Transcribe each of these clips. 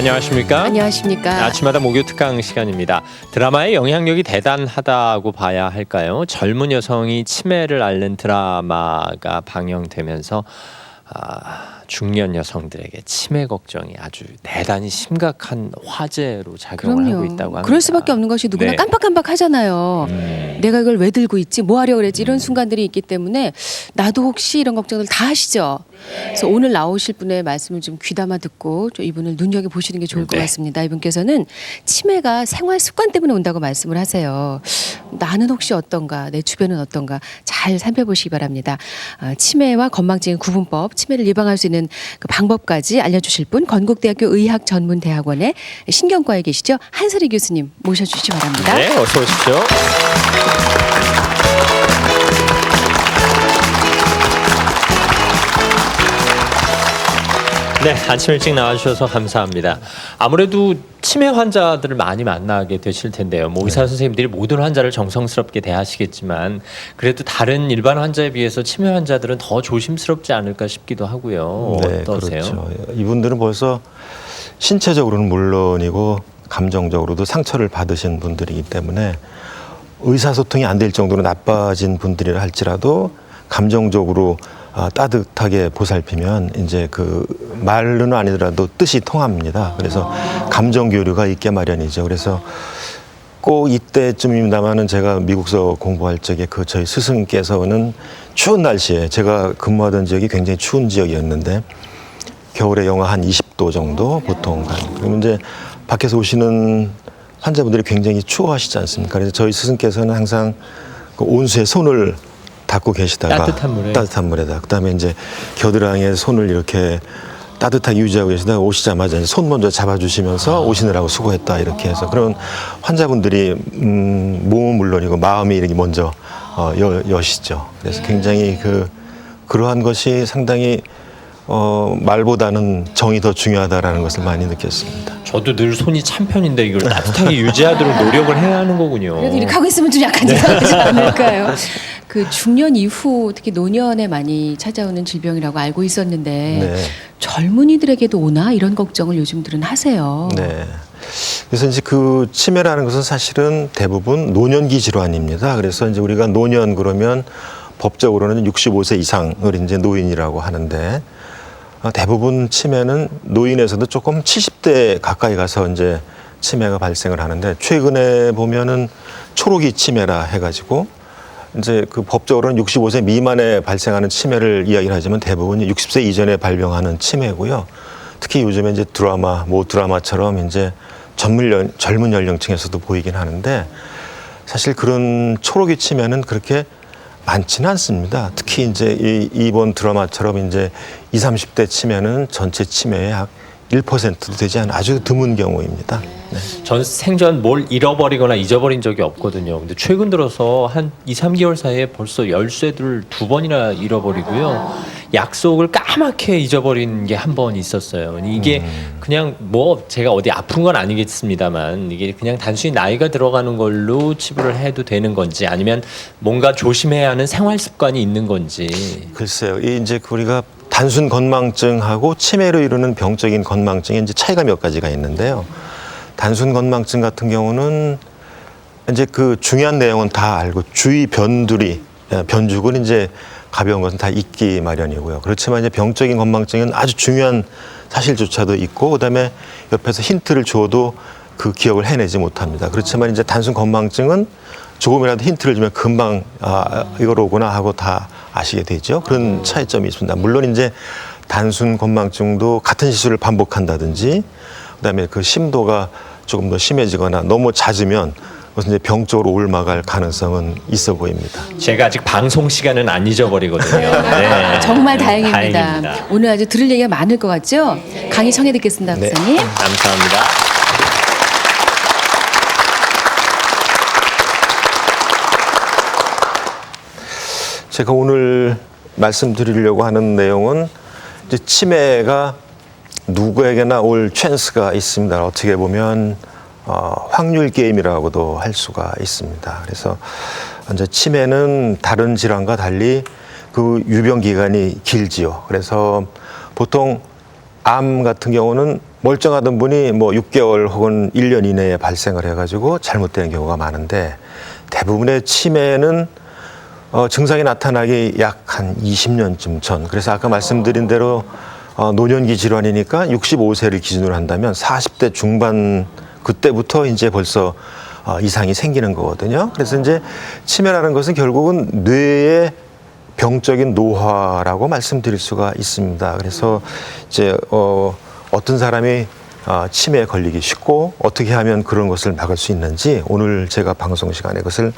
안녕하십니까? 안녕하십니까? 아침마다 목요 특강 시간입니다. 드라마의 영향력이 대단하다고 봐야 할까요? 젊은 여성이 치매를 앓는 드라마가 방영되면서 중년 여성들에게 치매 걱정이 아주 대단히 심각한 화제로 작용을 하고 있다고 합니다. 그럴 수밖에 없는 것이 누구나 네. 깜빡깜빡 하잖아요. 내가 이걸 왜 들고 있지? 뭐 하려고 그랬지? 이런 순간들이 있기 때문에 나도 혹시 이런 걱정들 다 하시죠. 그래서 오늘 나오실 분의 말씀을 좀 귀담아 듣고 좀 이분을 눈여겨보시는 게 좋을 것 네. 같습니다. 이분께서는 치매가 생활 습관 때문에 온다고 말씀을 하세요. 나는 혹시 어떤가? 내 주변은 어떤가? 잘 살펴보시기 바랍니다. 치매와 건망증의 구분법, 치매를 예방할 수 있는 그 방법까지 알려주실 분, 건국대학교 의학전문대학원의 신경과에 계시죠? 한슬희 교수님 모셔주시기 바랍니다. 네, 어서 오십시오. 네, 아침 일찍 나와주셔서 감사합니다. 아무래도 치매 환자들을 많이 만나게 되실 텐데요. 뭐 의사 선생님들이 모든 환자를 정성스럽게 대하시겠지만 그래도 다른 일반 환자에 비해서 치매 환자들은 더 조심스럽지 않을까 싶기도 하고요. 네, 어떠세요? 그렇죠. 이분들은 벌써 신체적으로는 물론이고 감정적으로도 상처를 받으신 분들이기 때문에 의사소통이 안 될 정도로 나빠진 분들이라 할지라도 감정적으로 따뜻하게 보살피면 이제 그 말로는 아니더라도 뜻이 통합니다. 그래서 감정 교류가 있게 마련이죠. 그래서 꼭 이때쯤입니다만은 제가 미국서 공부할 적에 그 저희 스승께서는 추운 날씨에 제가 근무하던 지역이 굉장히 추운 지역이었는데 겨울에 영하 한 20도 정도 보통 그러면 이제 밖에서 오시는 환자분들이 굉장히 추워하시지 않습니까? 그래서 저희 스승께서는 항상 그 온수에 손을 닦고 계시다가 따뜻한 물에다 그다음에 이제 겨드랑이에 손을 이렇게 따뜻하게 유지하고 계시다가 오시자마자 이제 손 먼저 잡아주시면서 오시느라고 수고했다 이렇게 해서 그런 환자분들이 몸은 물론이고 마음이 이렇게 먼저 여시죠. 그래서 굉장히 그러한 것이 상당히 말보다는 정이 더 중요하다라는 것을 많이 느꼈습니다. 저도 늘 손이 찬 편인데 이걸 따뜻하게 유지하도록 노력을 해야 하는 거군요. 그래도 이렇게 하고 있으면 좀 약간 이상하지 않을까요? 그 중년 이후 특히 노년에 많이 찾아오는 질병이라고 알고 있었는데 네. 젊은이들에게도 오나 이런 걱정을 요즘들은 하세요. 네. 그래서 이제 그 치매라는 것은 사실은 대부분 노년기 질환입니다. 그래서 이제 우리가 노년 그러면 법적으로는 65세 이상을 이제 노인이라고 하는데 대부분 치매는 노인에서도 조금 70대 가까이 가서 이제 치매가 발생을 하는데 최근에 보면은 초록이 치매라 해가지고 이제 그 법적으로는 65세 미만에 발생하는 치매를 이야기를 하지만 대부분 60세 이전에 발병하는 치매고요. 특히 요즘에 이제 모 드라마처럼 이제 젊은 연령층에서도 보이긴 하는데 사실 그런 초록이 치매는 그렇게 많지는 않습니다. 특히 이제 이번 드라마처럼 이제 20, 30대 치매는 전체 치매의 약 1%도 되지 않은 아주 드문 경우입니다. 네. 전 생전 뭘 잃어버리거나 잊어버린 적이 없거든요. 근데 최근 들어서 한 2, 3개월 사이에 벌써 열쇠를 2번이나 잃어버리고요. 약속을 까맣게 잊어버린 게 한 번 있었어요. 이게 그냥 뭐 제가 어디 아픈 건 아니겠습니다만 이게 그냥 단순히 나이가 들어가는 걸로 치부를 해도 되는 건지 아니면 뭔가 조심해야 하는 생활 습관이 있는 건지. 글쎄요. 이제 우리가 단순 건망증하고 치매로 이루는 병적인 건망증에 이제 차이가 몇 가지가 있는데요. 단순 건망증 같은 경우는 이제 그 중요한 내용은 다 알고 주위 변죽은 이제 가벼운 것은 다 있기 마련이고요. 그렇지만 이제 병적인 건망증은 아주 중요한 사실조차도 있고 그다음에 옆에서 힌트를 줘도 그 기억을 해내지 못합니다. 그렇지만 이제 단순 건망증은 조금이라도 힌트를 주면 금방 이거로구나 하고 다 아시게 되죠. 그런 차이점이 있습니다. 물론 이제 단순 건망증도 같은 실수를 반복한다든지 그다음에 그 심도가 조금 더 심해지거나 너무 잦으면 그것은 이제 병적으로 옮아갈 가능성은 있어 보입니다. 제가 아직 방송 시간은 안 잊어버리거든요. 네. 정말 다행입니다. 다행입니다. 오늘 아주 들을 얘기가 많을 것 같죠? 강의 청해 듣겠습니다, 네. 박사님. 감사합니다. 제가 오늘 말씀드리려고 하는 내용은 이제 치매가 누구에게나 올 찬스가 있습니다. 어떻게 보면 확률 게임이라고도 할 수가 있습니다. 그래서 이제 치매는 다른 질환과 달리 그 유병 기간이 길지요. 그래서 보통 암 같은 경우는 멀쩡하던 분이 뭐 6개월 혹은 1년 이내에 발생을 해가지고 잘못되는 경우가 많은데 대부분의 치매는 증상이 나타나기 약 한 20년쯤 전. 그래서 아까 말씀드린 대로 노년기 질환이니까 65세를 기준으로 한다면 40대 중반 그때부터 이제 벌써 이상이 생기는 거거든요. 그래서 이제 치매라는 것은 결국은 뇌의 병적인 노화라고 말씀드릴 수가 있습니다. 그래서 이제 어떤 사람이 치매에 걸리기 쉽고 어떻게 하면 그런 것을 막을 수 있는지 오늘 제가 방송 시간에 그것을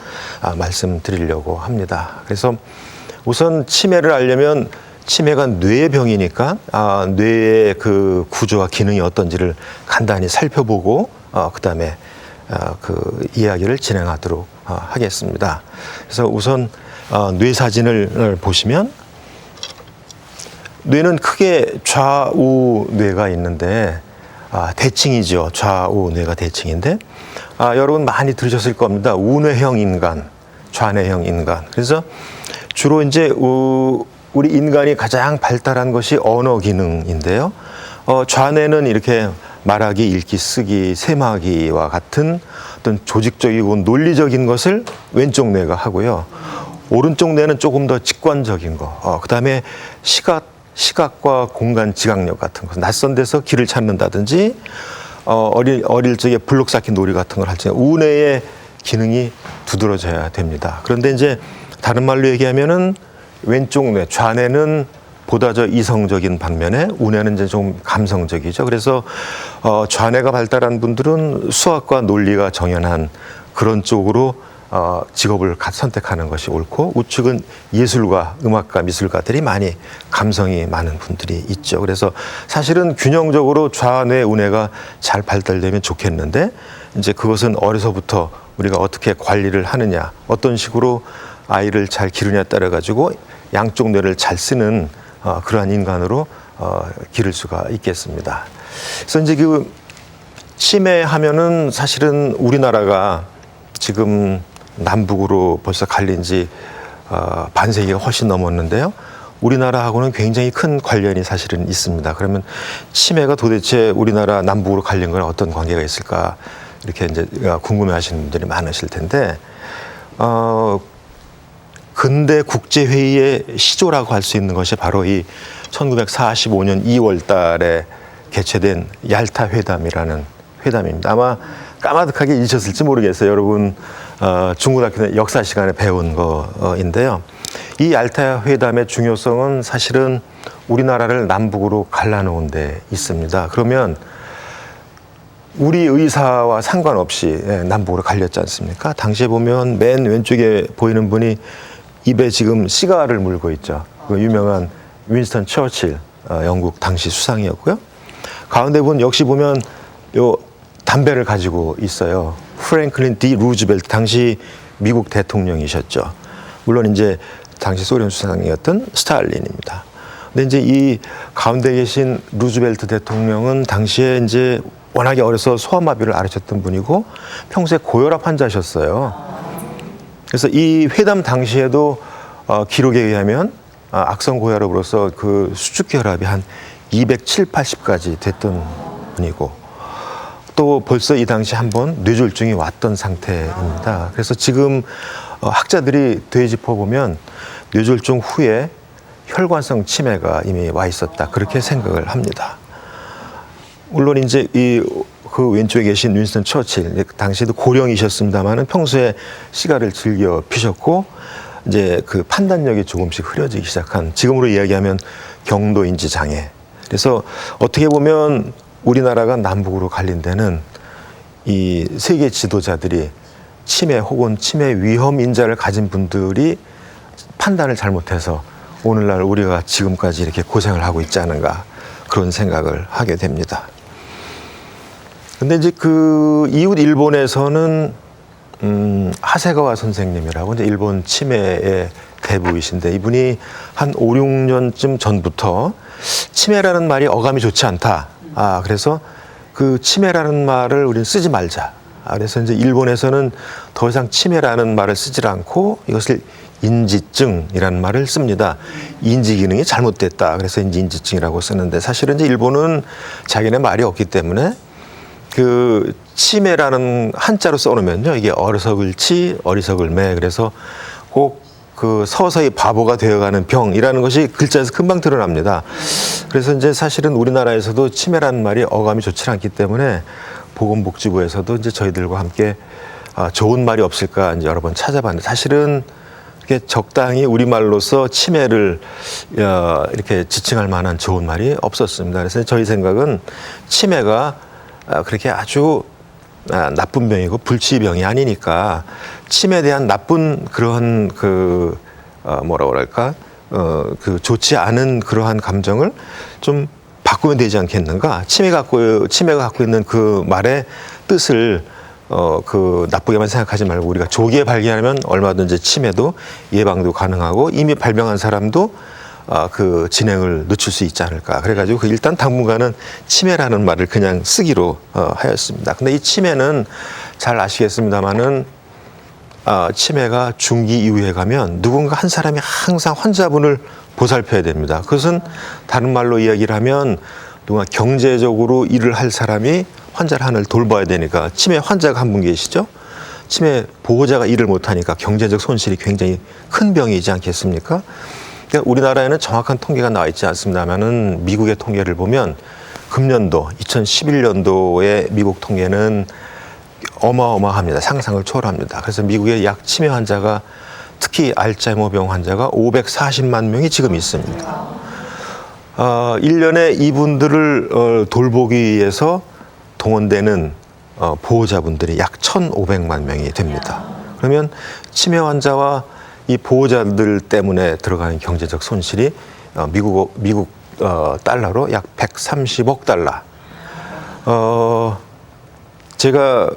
말씀드리려고 합니다. 그래서 우선 치매를 알려면 치매가 뇌의 병이니까 뇌의 그 구조와 기능이 어떤지를 간단히 살펴보고 그다음에 그 이야기를 진행하도록 하겠습니다. 그래서 우선 뇌 사진을 보시면 뇌는 크게 좌우 뇌가 있는데 대칭이죠. 좌우 뇌가 대칭인데 여러분 많이 들으셨을 겁니다. 우뇌형 인간, 좌뇌형 인간. 그래서 주로 이제 우리 인간이 가장 발달한 것이 언어 기능인데요. 좌뇌는 이렇게 말하기, 읽기, 쓰기, 세마기와 같은 어떤 조직적이고 논리적인 것을 왼쪽 뇌가 하고요. 오른쪽 뇌는 조금 더 직관적인 거. 그다음에 시각과 공간 지각력 같은 거. 낯선 데서 길을 찾는다든지 어릴 적에 블록 쌓기 놀이 같은 걸 할 때 우뇌의 기능이 두드러져야 됩니다. 그런데 이제 다른 말로 얘기하면은 왼쪽 뇌, 좌뇌는 보다 더 이성적인 반면에 우뇌는 이제 좀 감성적이죠. 그래서 좌뇌가 발달한 분들은 수학과 논리가 정연한 그런 쪽으로 직업을 선택하는 것이 옳고 우측은 예술가, 음악가, 미술가들이 많이 감성이 많은 분들이 있죠. 그래서 사실은 균형적으로 좌뇌, 우뇌가 잘 발달되면 좋겠는데 이제 그것은 어려서부터 우리가 어떻게 관리를 하느냐, 어떤 식으로 아이를 잘 기르냐에 따라 가지고 양쪽 뇌를 잘 쓰는 그러한 인간으로 기를 수가 있겠습니다. 그래서 이제 그 치매하면은 사실은 우리나라가 지금 남북으로 벌써 갈린 지 반세기가 훨씬 넘었는데요. 우리나라하고는 굉장히 큰 관련이 사실은 있습니다. 그러면 치매가 도대체 우리나라 남북으로 갈린 건 어떤 관계가 있을까 이렇게 이제 궁금해하시는 분들이 많으실 텐데 근대 국제회의의 시조라고 할 수 있는 것이 바로 이 1945년 2월 달에 개최된 얄타 회담이라는 회담입니다. 아마 까마득하게 잊으셨을지 모르겠어요. 여러분 중고등학교 역사 시간에 배운 거인데요. 이 얄타 회담의 중요성은 사실은 우리나라를 남북으로 갈라놓은 데 있습니다. 그러면 우리 의사와 상관없이 남북으로 갈렸지 않습니까? 당시에 보면 맨 왼쪽에 보이는 분이 입에 지금 시가를 물고 있죠. 그 유명한 윈스턴 처칠, 영국 당시 수상이었고요. 가운데 분 역시 보면 요 담배를 가지고 있어요. 프랭클린 D 루즈벨트 당시 미국 대통령이셨죠. 물론 이제 당시 소련 수상이었던 스탈린입니다. 근데 이제 이 가운데 계신 루즈벨트 대통령은 당시에 이제 워낙에 어려서 소아마비를 앓으셨던 분이고 평소에 고혈압 환자셨어요. 그래서 이 회담 당시에도 기록에 의하면 악성 고혈압으로서 그 수축혈압이 한 270, 80까지 됐던 분이고 또 벌써 이 당시 한번 뇌졸중이 왔던 상태입니다. 그래서 지금 학자들이 되짚어 보면 뇌졸중 후에 혈관성 치매가 이미 와 있었다 그렇게 생각을 합니다. 물론 이제 그 왼쪽에 계신 윈스턴 처칠 당시에도 고령이셨습니다만은 평소에 시가를 즐겨 피셨고 이제 그 판단력이 조금씩 흐려지기 시작한 지금으로 이야기하면 경도 인지 장애. 그래서 어떻게 보면 우리나라가 남북으로 갈린 데는 이 세계 지도자들이 치매 혹은 치매 위험 인자를 가진 분들이 판단을 잘못해서 오늘날 우리가 지금까지 이렇게 고생을 하고 있지 않은가 그런 생각을 하게 됩니다. 근데 이제 그 이웃 일본에서는 하세가와 선생님이라고 이제 일본 치매의 대부이신데 이분이 한 5, 6년쯤 전부터 치매라는 말이 어감이 좋지 않다. 그래서 그 치매라는 말을 우리는 쓰지 말자. 그래서 이제 일본에서는 더 이상 치매라는 말을 쓰질 않고 이것을 인지증이라는 말을 씁니다. 인지 기능이 잘못됐다. 그래서 이제 인지증이라고 쓰는데 사실은 이제 일본은 자기네 말이 없기 때문에 그 치매라는 한자로 써놓으면요, 이게 어리석을 치, 어리석을 매. 그래서 꼭 그 서서히 바보가 되어가는 병이라는 것이 글자에서 금방 드러납니다. 그래서 이제 사실은 우리나라에서도 치매라는 말이 어감이 좋지 않기 때문에 보건복지부에서도 이제 저희들과 함께 좋은 말이 없을까 이제 여러 번 찾아봤는데 사실은 이렇게 적당히 우리말로서 치매를 이렇게 지칭할 만한 좋은 말이 없었습니다. 그래서 저희 생각은 치매가 그렇게 아주 나쁜 병이고 불치병이 아니니까 치매에 대한 나쁜 그러한 그 뭐라 그럴까 그 좋지 않은 그러한 감정을 좀 바꾸면 되지 않겠는가? 치매가 갖고 있는 그 말의 뜻을 그 나쁘게만 생각하지 말고 우리가 조기에 발견하면 얼마든지 치매도 예방도 가능하고 이미 발병한 사람도 그 진행을 늦출 수 있지 않을까. 그래가지고 그 일단 당분간은 치매라는 말을 그냥 쓰기로 하였습니다. 근데 이 치매는 잘 아시겠습니다만은 치매가 중기 이후에 가면 누군가 한 사람이 항상 환자분을 보살펴야 됩니다. 그것은 다른 말로 이야기를 하면 누가 경제적으로 일을 할 사람이 환자를 하나를 돌봐야 되니까 치매 환자가 한 분 계시죠? 치매 보호자가 일을 못하니까 경제적 손실이 굉장히 큰 병이지 않겠습니까? 그러니까 우리나라에는 정확한 통계가 나와 있지 않습니다만은 미국의 통계를 보면 금년도 2011년도의 미국 통계는 어마어마합니다. 상상을 초월합니다. 그래서 미국의 약 치매 환자가 특히 알츠하이머병 환자가 540만 명이 지금 있습니다. 1년에 이분들을 돌보기 위해서 동원되는 보호자분들이 약 1,500만 명이 됩니다. 그러면 치매 환자와 이 보호자들 때문에 들어가는 경제적 손실이 미국 달러로 약 130억 달러. 제가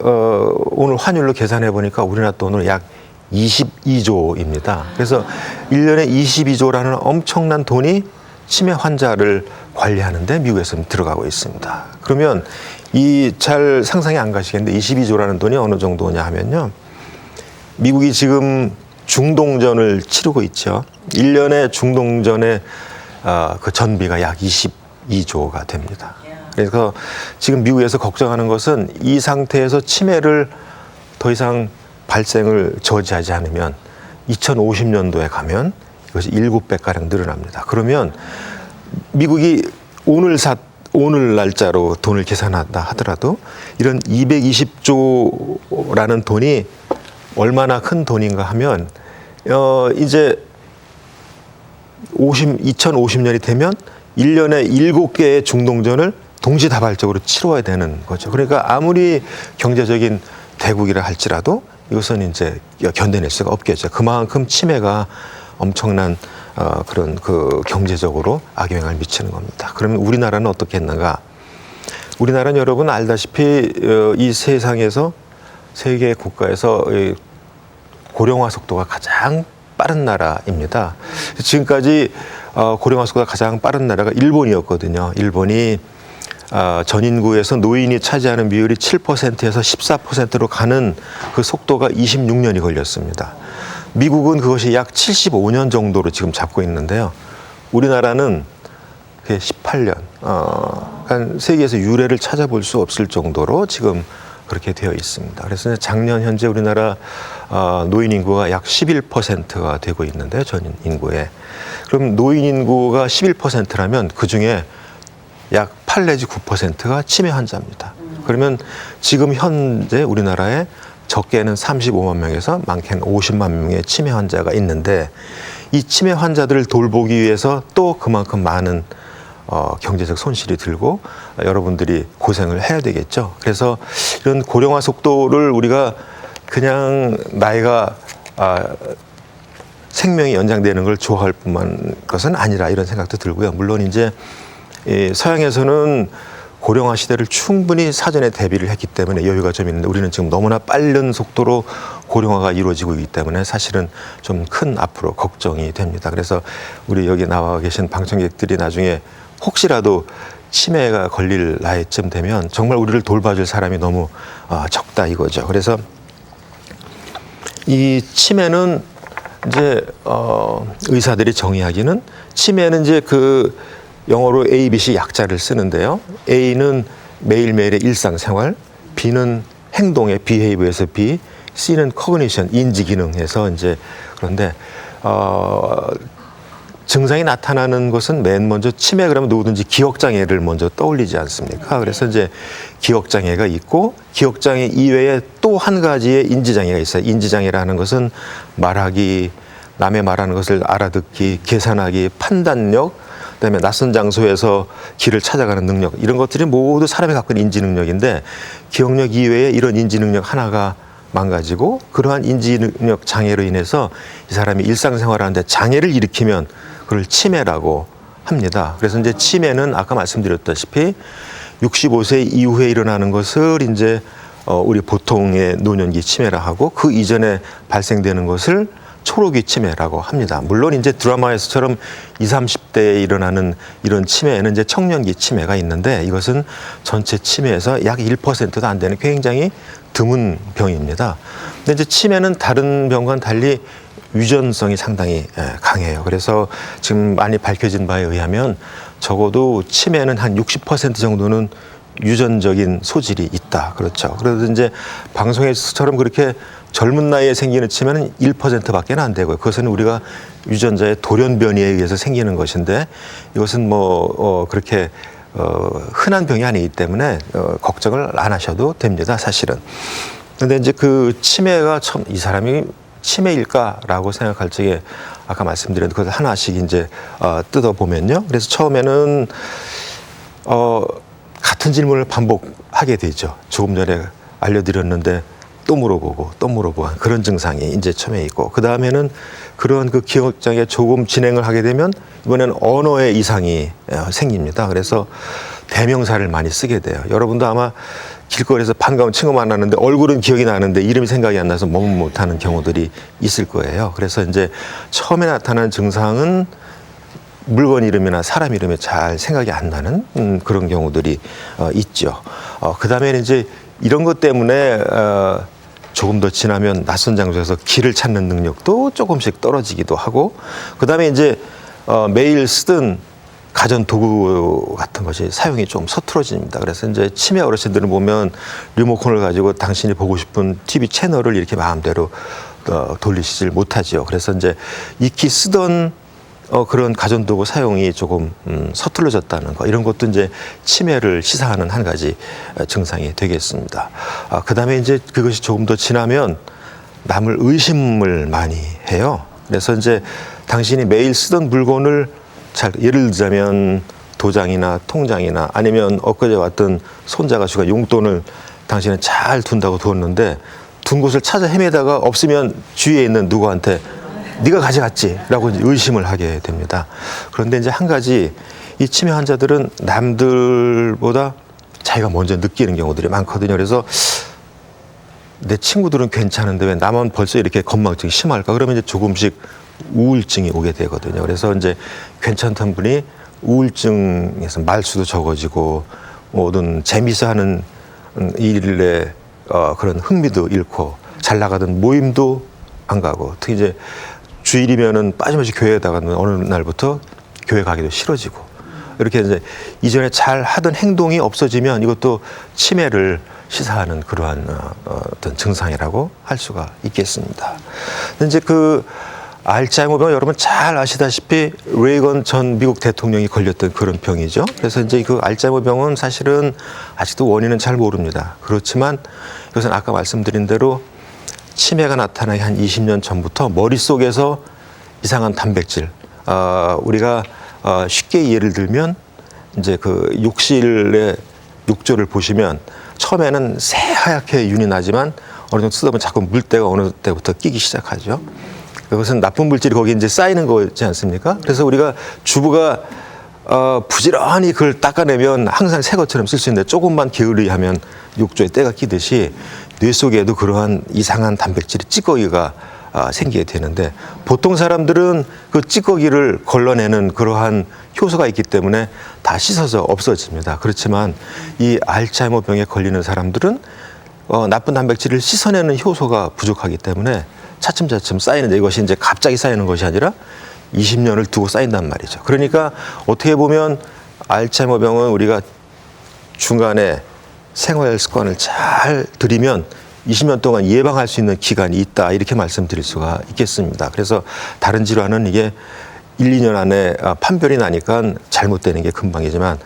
오늘 환율로 계산해 보니까 우리나라 돈으로 약 22조입니다. 그래서 1년에 22조라는 엄청난 돈이 치매 환자를 관리하는데 미국에서는 들어가고 있습니다. 그러면 이 잘 상상이 안 가시겠는데 22조라는 돈이 어느 정도냐 하면요. 미국이 지금 중동전을 치르고 있죠. 1년에 중동전의 그 전비가 약 22조가 됩니다. 그래서 지금 미국에서 걱정하는 것은 이 상태에서 치매를 더 이상 발생을 저지하지 않으면 2050년도에 가면 이것이 7배가량 늘어납니다. 그러면 미국이 오늘 날짜로 돈을 계산한다 하더라도 이런 220조라는 돈이 얼마나 큰 돈인가 하면 이제 2050년이 되면 1년에 7개의 중동전을 동시다발적으로 치러야 되는 거죠. 그러니까 아무리 경제적인 대국이라 할지라도 이것은 이제 견뎌낼 수가 없겠죠. 그만큼 치매가 엄청난 그런 그 경제적으로 악영향을 미치는 겁니다. 그러면 우리나라는 어떻게 했는가? 우리나라는 여러분 알다시피 이 세상에서 세계 국가에서 고령화 속도가 가장 빠른 나라입니다. 지금까지 고령화 속도가 가장 빠른 나라가 일본이었거든요. 일본이 전 인구에서 노인이 차지하는 비율이 7%에서 14%로 가는 그 속도가 26년이 걸렸습니다. 미국은 그것이 약 75년 정도로 지금 잡고 있는데요. 우리나라는 18년, 그러니까 세계에서 유례를 찾아볼 수 없을 정도로 지금 그렇게 되어 있습니다. 그래서 작년 현재 우리나라 노인 인구가 약 11%가 되고 있는데요. 전 인구에. 그럼 노인 인구가 11%라면 그중에 약 8 내지 9%가 치매 환자입니다. 그러면 지금 현재 우리나라에 적게는 35만 명에서 많게는 50만 명의 치매 환자가 있는데 이 치매 환자들을 돌보기 위해서 또 그만큼 많은 경제적 손실이 들고 여러분들이 고생을 해야 되겠죠. 그래서 이런 고령화 속도를 우리가 그냥 나이가 생명이 연장되는 걸 좋아할 뿐만 것은 아니라 이런 생각도 들고요. 물론 이제 서양에서는 고령화 시대를 충분히 사전에 대비를 했기 때문에 여유가 좀 있는데 우리는 지금 너무나 빠른 속도로 고령화가 이루어지고 있기 때문에 사실은 좀 큰 앞으로 걱정이 됩니다. 그래서 우리 여기 나와 계신 방청객들이 나중에 혹시라도 치매가 걸릴 나이쯤 되면 정말 우리를 돌봐줄 사람이 너무 적다 이거죠. 그래서 이 치매는 이제 의사들이 정의하기는 치매는 이제 그 영어로 A, B, C 약자를 쓰는데요. A는 매일매일의 일상생활, B는 행동의 behavior에서 B, C는 cognition 인지 기능에서 이제 그런데 증상이 나타나는 것은 맨 먼저 치매 그러면 누구든지 기억 장애를 먼저 떠올리지 않습니까? 그래서 이제 기억 장애가 있고 기억 장애 이외에 또 한 가지의 인지 장애가 있어요. 인지 장애라는 것은 말하기, 남의 말하는 것을 알아듣기, 계산하기, 판단력, 그다음에 낯선 장소에서 길을 찾아가는 능력 이런 것들이 모두 사람이 갖고 있는 인지 능력인데 기억력 이외에 이런 인지 능력 하나가 망가지고 그러한 인지 능력 장애로 인해서 이 사람이 일상생활하는데 장애를 일으키면 그걸 치매라고 합니다. 그래서 이제 치매는 아까 말씀드렸다시피 65세 이후에 일어나는 것을 이제 우리 보통의 노년기 치매라 하고 그 이전에 발생되는 것을 초록이 치매라고 합니다. 물론 이제 드라마에서처럼 20, 30대에 일어나는 이런 치매에는 이제 청년기 치매가 있는데 이것은 전체 치매에서 약 1%도 안 되는 굉장히 드문 병입니다. 근데 이제 치매는 다른 병과는 달리 유전성이 상당히 강해요. 그래서 지금 많이 밝혀진 바에 의하면 적어도 치매는 한 60% 정도는 유전적인 소질이 있다. 그렇죠. 그래서 이제 방송에서처럼 그렇게 젊은 나이에 생기는 치매는 1%밖에 안 되고요. 그것은 우리가 유전자의 돌연변이에 의해서 생기는 것인데 이것은 그렇게 흔한 병이 아니기 때문에 걱정을 안 하셔도 됩니다. 사실은. 근데 이제 그 치매가 처음 이 사람이 치매일까라고 생각할 적에 아까 말씀드린 그것을 하나씩 이제 뜯어보면요. 그래서 처음에는 같은 질문을 반복하게 되죠. 조금 전에 알려드렸는데 또 물어보고 그런 증상이 이제 처음에 있고 그 다음에는 그런 그 기억장애 조금 진행을 하게 되면 이번에는 언어의 이상이 생깁니다. 그래서 대명사를 많이 쓰게 돼요. 여러분도 아마 길거리에서 반가운 친구 만났는데 얼굴은 기억이 나는데 이름이 생각이 안 나서 머뭇 못하는 경우들이 있을 거예요. 그래서 이제 처음에 나타나는 증상은 물건 이름이나 사람 이름이 잘 생각이 안 나는 그런 경우들이 있죠. 그 다음에는 이제 이런 것 때문에 조금 더 지나면 낯선 장소에서 길을 찾는 능력도 조금씩 떨어지기도 하고 그 다음에 이제 매일 쓰던 가전 도구 같은 것이 사용이 좀 서툴어집니다. 그래서 이제 치매 어르신들은 보면 리모컨을 가지고 당신이 보고 싶은 TV 채널을 이렇게 마음대로 돌리시질 못하지요. 그래서 이제 익히 쓰던 그런 가전도구 사용이 조금 서툴러졌다는 거 이런 것도 이제 치매를 시사하는 한 가지 증상이 되겠습니다. 그다음에 이제 그것이 조금 더 지나면 남을 의심을 많이 해요. 그래서 이제 당신이 매일 쓰던 물건을 예를 들자면 도장이나 통장이나 아니면 엊그제 왔던 손자가 주가 용돈을 당신은 잘 둔다고 두었는데 둔 곳을 찾아 헤매다가 없으면 주위에 있는 누구한테 네가 가져갔지라고 의심을 하게 됩니다. 그런데 이제 한 가지 이 치매 환자들은 남들보다 자기가 먼저 느끼는 경우들이 많거든요. 그래서 내 친구들은 괜찮은데 왜 나만 벌써 이렇게 건망증이 심할까? 그러면 이제 조금씩 우울증이 오게 되거든요. 그래서 이제 괜찮던 분이 우울증에서 말수도 적어지고 모든 재미있어 하는 일에 그런 흥미도 잃고 잘 나가던 모임도 안 가고 특히 이제 주일이면은 빠짐없이 교회에 나가면 어느 날부터 교회 가기도 싫어지고 이렇게 이제 이전에 잘 하던 행동이 없어지면 이것도 치매를 시사하는 그러한 어떤 증상이라고 할 수가 있겠습니다. 근데 이제 그 알츠하이머병 여러분 잘 아시다시피 레이건 전 미국 대통령이 걸렸던 그런 병이죠. 그래서 이제 그 알츠하이머병은 사실은 아직도 원인은 잘 모릅니다. 그렇지만 이것은 아까 말씀드린 대로 치매가 나타나기 한 20년 전부터 머릿속에서 이상한 단백질, 우리가 쉽게 예를 들면 이제 그 욕실의 욕조를 보시면 처음에는 새하얗게 윤이 나지만 어느 정도 쓰다 보면 자꾸 물때가 어느 때부터 끼기 시작하죠. 그것은 나쁜 물질이 거기 이제 쌓이는 거지 않습니까? 그래서 우리가 주부가 부지런히 그걸 닦아내면 항상 새 것처럼 쓸 수 있는데 조금만 게으르하면 욕조에 때가 끼듯이 뇌 속에도 그러한 이상한 단백질이 찌꺼기가 생기게 되는데 보통 사람들은 그 찌꺼기를 걸러내는 그러한 효소가 있기 때문에 다 씻어서 없어집니다. 그렇지만 이 알츠하이머병에 걸리는 사람들은 나쁜 단백질을 씻어내는 효소가 부족하기 때문에 차츰차츰 쌓이는데 이것이 이제 갑자기 쌓이는 것이 아니라 20년을 두고 쌓인단 말이죠. 그러니까 어떻게 보면 알츠하이머 병은 우리가 중간에 생활 습관을 잘 들이면 20년 동안 예방할 수 있는 기간이 있다 이렇게 말씀드릴 수가 있겠습니다. 그래서 다른 질환은 이게 1, 2년 안에 판별이 나니까 잘못되는 게 금방이지만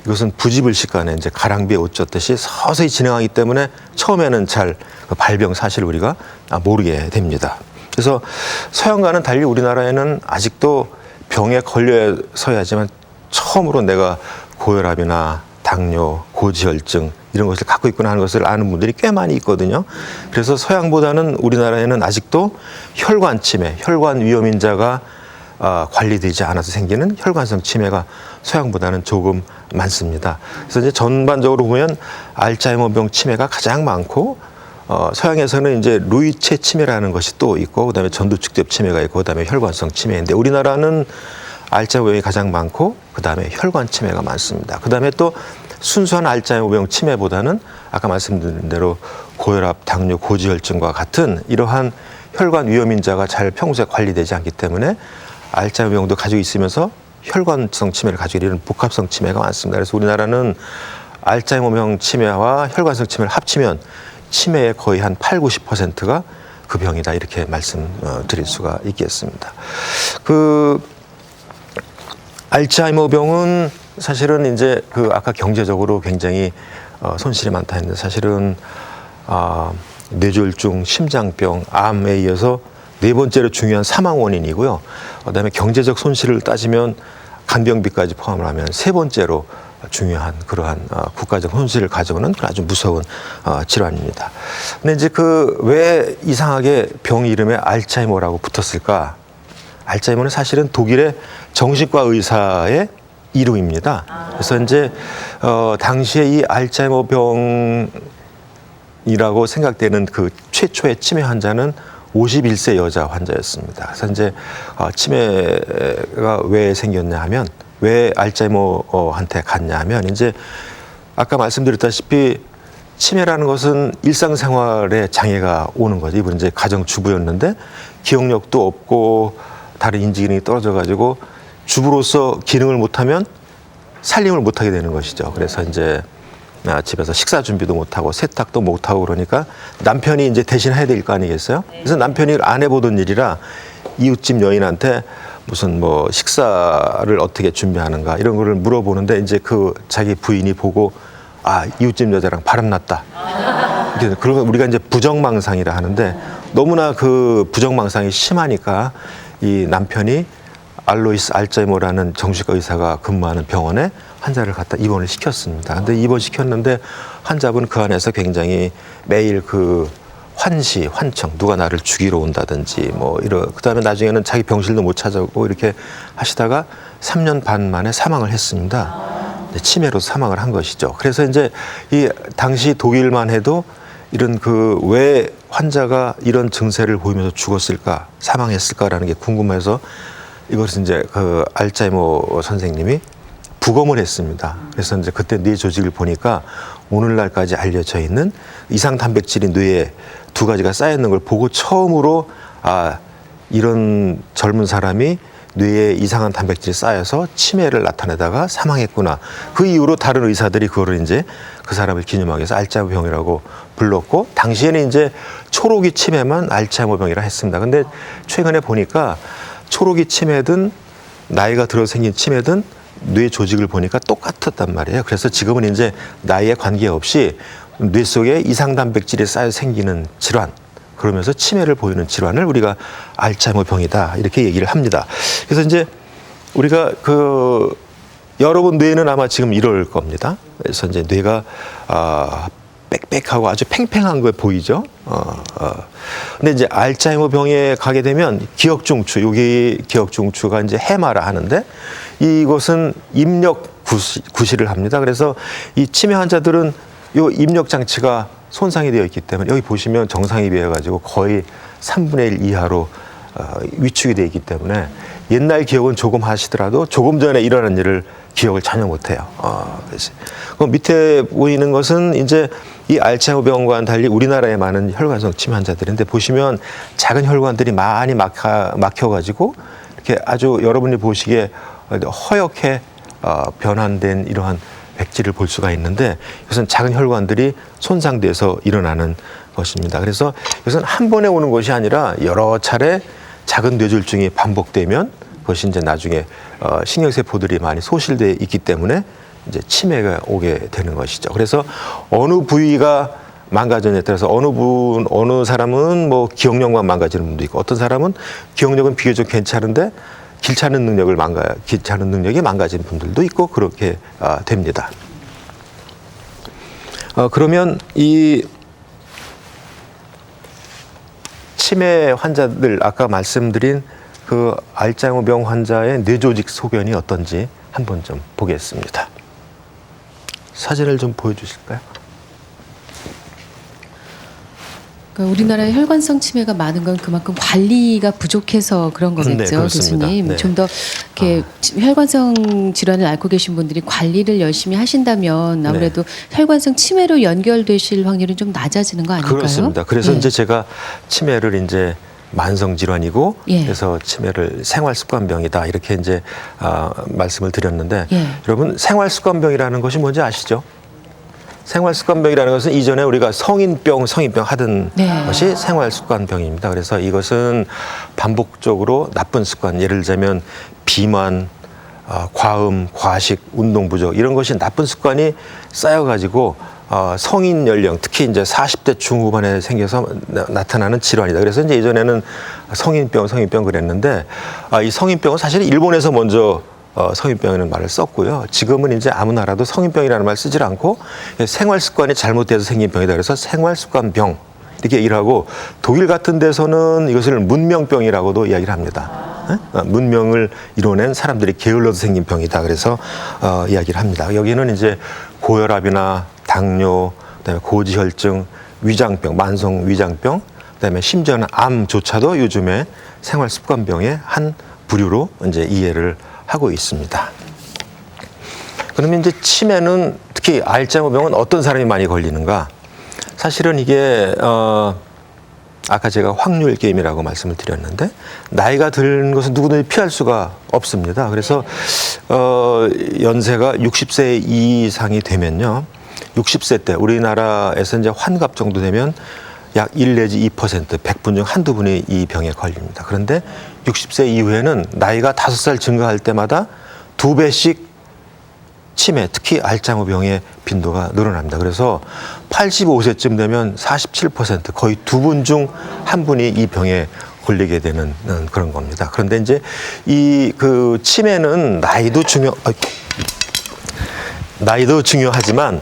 이것은 부지불식간에 이제 가랑비에 옷 젖듯이 서서히 진행하기 때문에 처음에는 잘 그 발병 사실을 우리가 모르게 됩니다. 그래서 서양과는 달리 우리나라에는 아직도 병에 걸려서야 하지만 처음으로 내가 고혈압이나 당뇨, 고지혈증 이런 것을 갖고 있구나 하는 것을 아는 분들이 꽤 많이 있거든요. 그래서 서양보다는 우리나라에는 아직도 혈관 치매, 혈관 위험인자가 관리되지 않아서 생기는 혈관성 치매가 서양보다는 조금 많습니다. 그래서 이제 전반적으로 보면 알츠하이머병 치매가 가장 많고 서양에서는 이제 루이체 치매라는 것이 또 있고 그다음에 전두축적 치매가 있고 그다음에 혈관성 치매인데 우리나라는 알츠하이머병이 가장 많고 그다음에 혈관 치매가 많습니다. 그다음에 또 순수한 알츠하이머병 치매보다는 아까 말씀드린 대로 고혈압, 당뇨, 고지혈증과 같은 이러한 혈관 위험인자가 잘 평소에 관리되지 않기 때문에 알츠하이머병도 가지고 있으면서 혈관성 치매를 가지고 있는 복합성 치매가 많습니다. 그래서 우리나라는 알츠하이머병 치매와 혈관성 치매를 합치면 치매의 거의 한 8, 90%가 그 병이다 이렇게 말씀드릴 수가 있겠습니다. 그 알츠하이머병은 사실은 이제 그 아까 경제적으로 굉장히 손실이 많다 했는데 사실은 뇌졸중, 심장병, 암에 이어서 네 번째로 중요한 사망 원인이고요. 그다음에 경제적 손실을 따지면 간병비까지 포함을 하면 세 번째로 중요한 그러한 국가적 손실을 가져오는 아주 무서운 질환입니다. 근데 이제 그 왜 이상하게 병 이름에 알츠하이머라고 붙었을까? 알츠하이머는 사실은 독일의 정신과 의사의 이름입니다. 그래서 이제 당시에 이 알츠하이머 병이라고 생각되는 그 최초의 치매 환자는 51세 여자 환자였습니다. 그래서 이제 치매가 왜 생겼냐 하면 왜 알츠하이머한테 갔냐 하면 이제 아까 말씀드렸다시피 치매라는 것은 일상생활에 장애가 오는 거죠. 이분 이제 가정주부였는데 기억력도 없고 다른 인지기능이 떨어져 가지고 주부로서 기능을 못하면 살림을 못하게 되는 것이죠. 그래서 이제 집에서 식사 준비도 못하고 세탁도 못하고 그러니까 남편이 이제 대신 해야 될 거 아니겠어요? 그래서 남편이 안 해보던 일이라 이웃집 여인한테 무슨 뭐 식사를 어떻게 준비하는가 이런 거를 물어보는데 이제 그 자기 부인이 보고 이웃집 여자랑 바람났다. 그러면 우리가 이제 부정망상이라 하는데 너무나 그 부정망상이 심하니까 이 남편이 알로이스 알츠하이머라는 정신과 의사가 근무하는 병원에 환자를 갖다 입원을 시켰습니다. 근데 입원시켰는데 환자분 그 안에서 굉장히 매일 그 환시, 환청, 누가 나를 죽이러 온다든지 뭐 그다음에 나중에는 자기 병실도 못 찾아오고 이렇게 하시다가 3년 반 만에 사망을 했습니다. 치매로 사망을 한 것이죠. 그래서 이제 이 당시 독일만 해도 이런 그 왜 환자가 이런 증세를 보이면서 죽었을까, 사망했을까라는 게 궁금해서 이것을 이제 그 알츠하이머 선생님이 부검을 했습니다. 그래서 이제 그때 뇌 조직을 보니까 오늘날까지 알려져 있는 이상 단백질이 뇌에 두 가지가 쌓여 있는 걸 보고 처음으로 이런 젊은 사람이 뇌에 이상한 단백질이 쌓여서 치매를 나타내다가 사망했구나. 그 이후로 다른 의사들이 그거를 이제 그 사람을 기념하기 위해서 알츠하이머 병이라고 불렀고 당시에는 이제 초록이 치매만 알츠하이머 병이라 했습니다. 근데 최근에 보니까 초록이 치매든 나이가 들어 생긴 치매든 뇌 조직을 보니까 똑같았단 말이에요. 그래서 지금은 이제 나이에 관계없이 뇌 속에 이상 단백질이 쌓여 생기는 질환 그러면서 치매를 보이는 질환을 우리가 알츠하이머 병이다 이렇게 얘기를 합니다. 그래서 이제 우리가 그 여러분 뇌는 아마 지금 이럴 겁니다. 그래서 이제 뇌가 빽빽하고 아주 팽팽한 거 보이죠. 근데 이제 알츠하이머 병에 가게 되면 기억중추, 여기 기억중추가 이제 해마라 하는데 이것은 입력 구실을 합니다. 그래서 이 치매 환자들은 이 입력 장치가 손상이 되어 있기 때문에 여기 보시면 정상에 비해 가지고 거의 3분의 1 이하로 위축이 되어 있기 때문에 옛날 기억은 조금 하시더라도 조금 전에 일어난 일을 기억을 전혀 못해요. 그래서 그 밑에 보이는 것은 이제 이 알츠하이머병과는 달리 우리나라에 많은 혈관성 치매 환자들인데 보시면 작은 혈관들이 많이 막혀가지고 이렇게 아주 여러분이 보시기에 허옇게 변환된 이러한 백지를 볼 수가 있는데 이것은 작은 혈관들이 손상돼서 일어나는 것입니다. 그래서 이것은 한 번에 오는 것이 아니라 여러 차례 작은 뇌졸중이 반복되면 그것이 이제 나중에 신경세포들이 많이 소실돼 있기 때문에 이제 치매가 오게 되는 것이죠. 그래서 어느 부위가 망가졌냐에 따라서 어느 사람은 뭐 기억력만 망가지는 분도 있고 어떤 사람은 기억력은 비교적 괜찮은데 길찾는 능력이 망가진 분들도 있고 그렇게 됩니다. 그러면 이 치매 환자들 아까 말씀드린 그 알츠하이머병 환자의 뇌조직 소견이 어떤지 한번 좀 보겠습니다. 사진을 좀 보여주실까요? 그러니까 우리나라에 혈관성 치매가 많은 건 그만큼 관리가 부족해서 그런 거겠죠, 네, 그렇습니다. 교수님. 네. 좀 더 이렇게 혈관성 질환을 앓고 계신 분들이 관리를 열심히 하신다면 아무래도 혈관성 치매로 연결되실 확률은 좀 낮아지는 거 아닐까요? 그렇습니다. 그래서 예. 이제 제가 치매를 이제 만성 질환이고 예. 그래서 치매를 생활습관병이다 이렇게 이제 말씀을 드렸는데 예. 여러분 생활습관병이라는 것이 뭔지 아시죠? 생활습관병이라는 것은 이전에 우리가 성인병 하던 네. 것이 생활습관병입니다. 그래서 이것은 반복적으로 나쁜 습관, 예를 들자면 비만, 과음, 과식, 운동 부족 이런 것이 나쁜 습관이 쌓여가지고 성인 연령, 특히 이제 40대 중후반에 생겨서 나타나는 질환이다. 그래서 이제 예전에는 성인병 그랬는데 이 성인병은 사실 일본에서 먼저 성인병이라는 말을 썼고요. 지금은 이제 아무 나라도 성인병이라는 말 쓰질 않고 생활 습관이 잘못돼서 생긴 병이다. 그래서 생활습관병 이렇게 얘기를 하고 독일 같은 데서는 이것을 문명병이라고도 이야기를 합니다. 문명을 이뤄낸 사람들이 게을러서 생긴 병이다. 그래서 이야기를 합니다. 여기는 이제 고혈압이나 당뇨, 그다음에 고지혈증, 위장병, 만성 위장병, 그다음에 심지어는 암조차도 요즘에 생활습관병의 한 부류로 이제 이해를 하고 있습니다. 그러면 이제 치매는 특히 알츠하이머병은 어떤 사람이 많이 걸리는가? 사실은 이게 아까 제가 확률 게임이라고 말씀을 드렸는데 나이가 든 것은 누구든지 피할 수가 없습니다. 그래서 연세가 60세 이상이 되면요. 60세 때 우리나라에서 이제 환갑 정도 되면 약 1 내지 2%, 100분 중 한두 분이 이 병에 걸립니다. 그런데 60세 이후에는 나이가 5살 증가할 때마다 2배씩 치매, 특히 알츠하이머병의 빈도가 늘어납니다. 그래서 85세쯤 되면 47%, 거의 2분 중 1분이 이 병에 걸리게 되는 그런 겁니다. 그런데 이제 이 그 치매는 나이도 중요하지만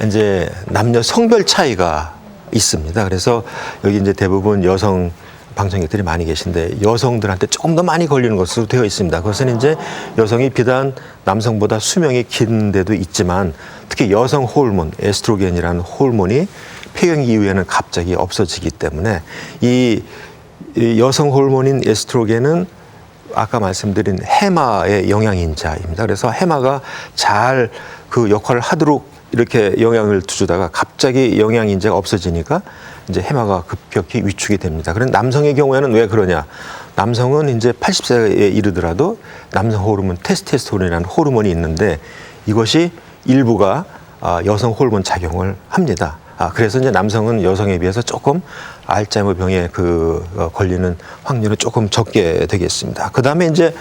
이제 남녀 성별 차이가 있습니다. 그래서 여기 이제 대부분 여성 방청객들이 많이 계신데 여성들한테 조금 더 많이 걸리는 것으로 되어 있습니다. 그것은 이제 여성이 비단 남성보다 수명이 긴 데도 있지만 특히 여성 호르몬, 에스트로겐이라는 호르몬이 폐경기 이후에는 갑자기 없어지기 때문에 이 여성 호르몬인 에스트로겐은 아까 말씀드린 해마의 영양인자입니다. 그래서 해마가 잘 그 역할을 하도록 이렇게 영향을 주다가 갑자기 영양인자가 없어지니까 이제 해마가 급격히 위축이 됩니다. 그런데 남성의 경우에는 왜 그러냐? 남성은 이제 80세에 이르더라도 남성 호르몬 테스토스테론이라는 호르몬이 있는데 이것이 일부가 여성 호르몬 작용을 합니다. 그래서 이제 남성은 여성에 비해서 조금 알츠하이머 병에 걸리는 확률은 조금 적게 되겠습니다. 그 다음에 이제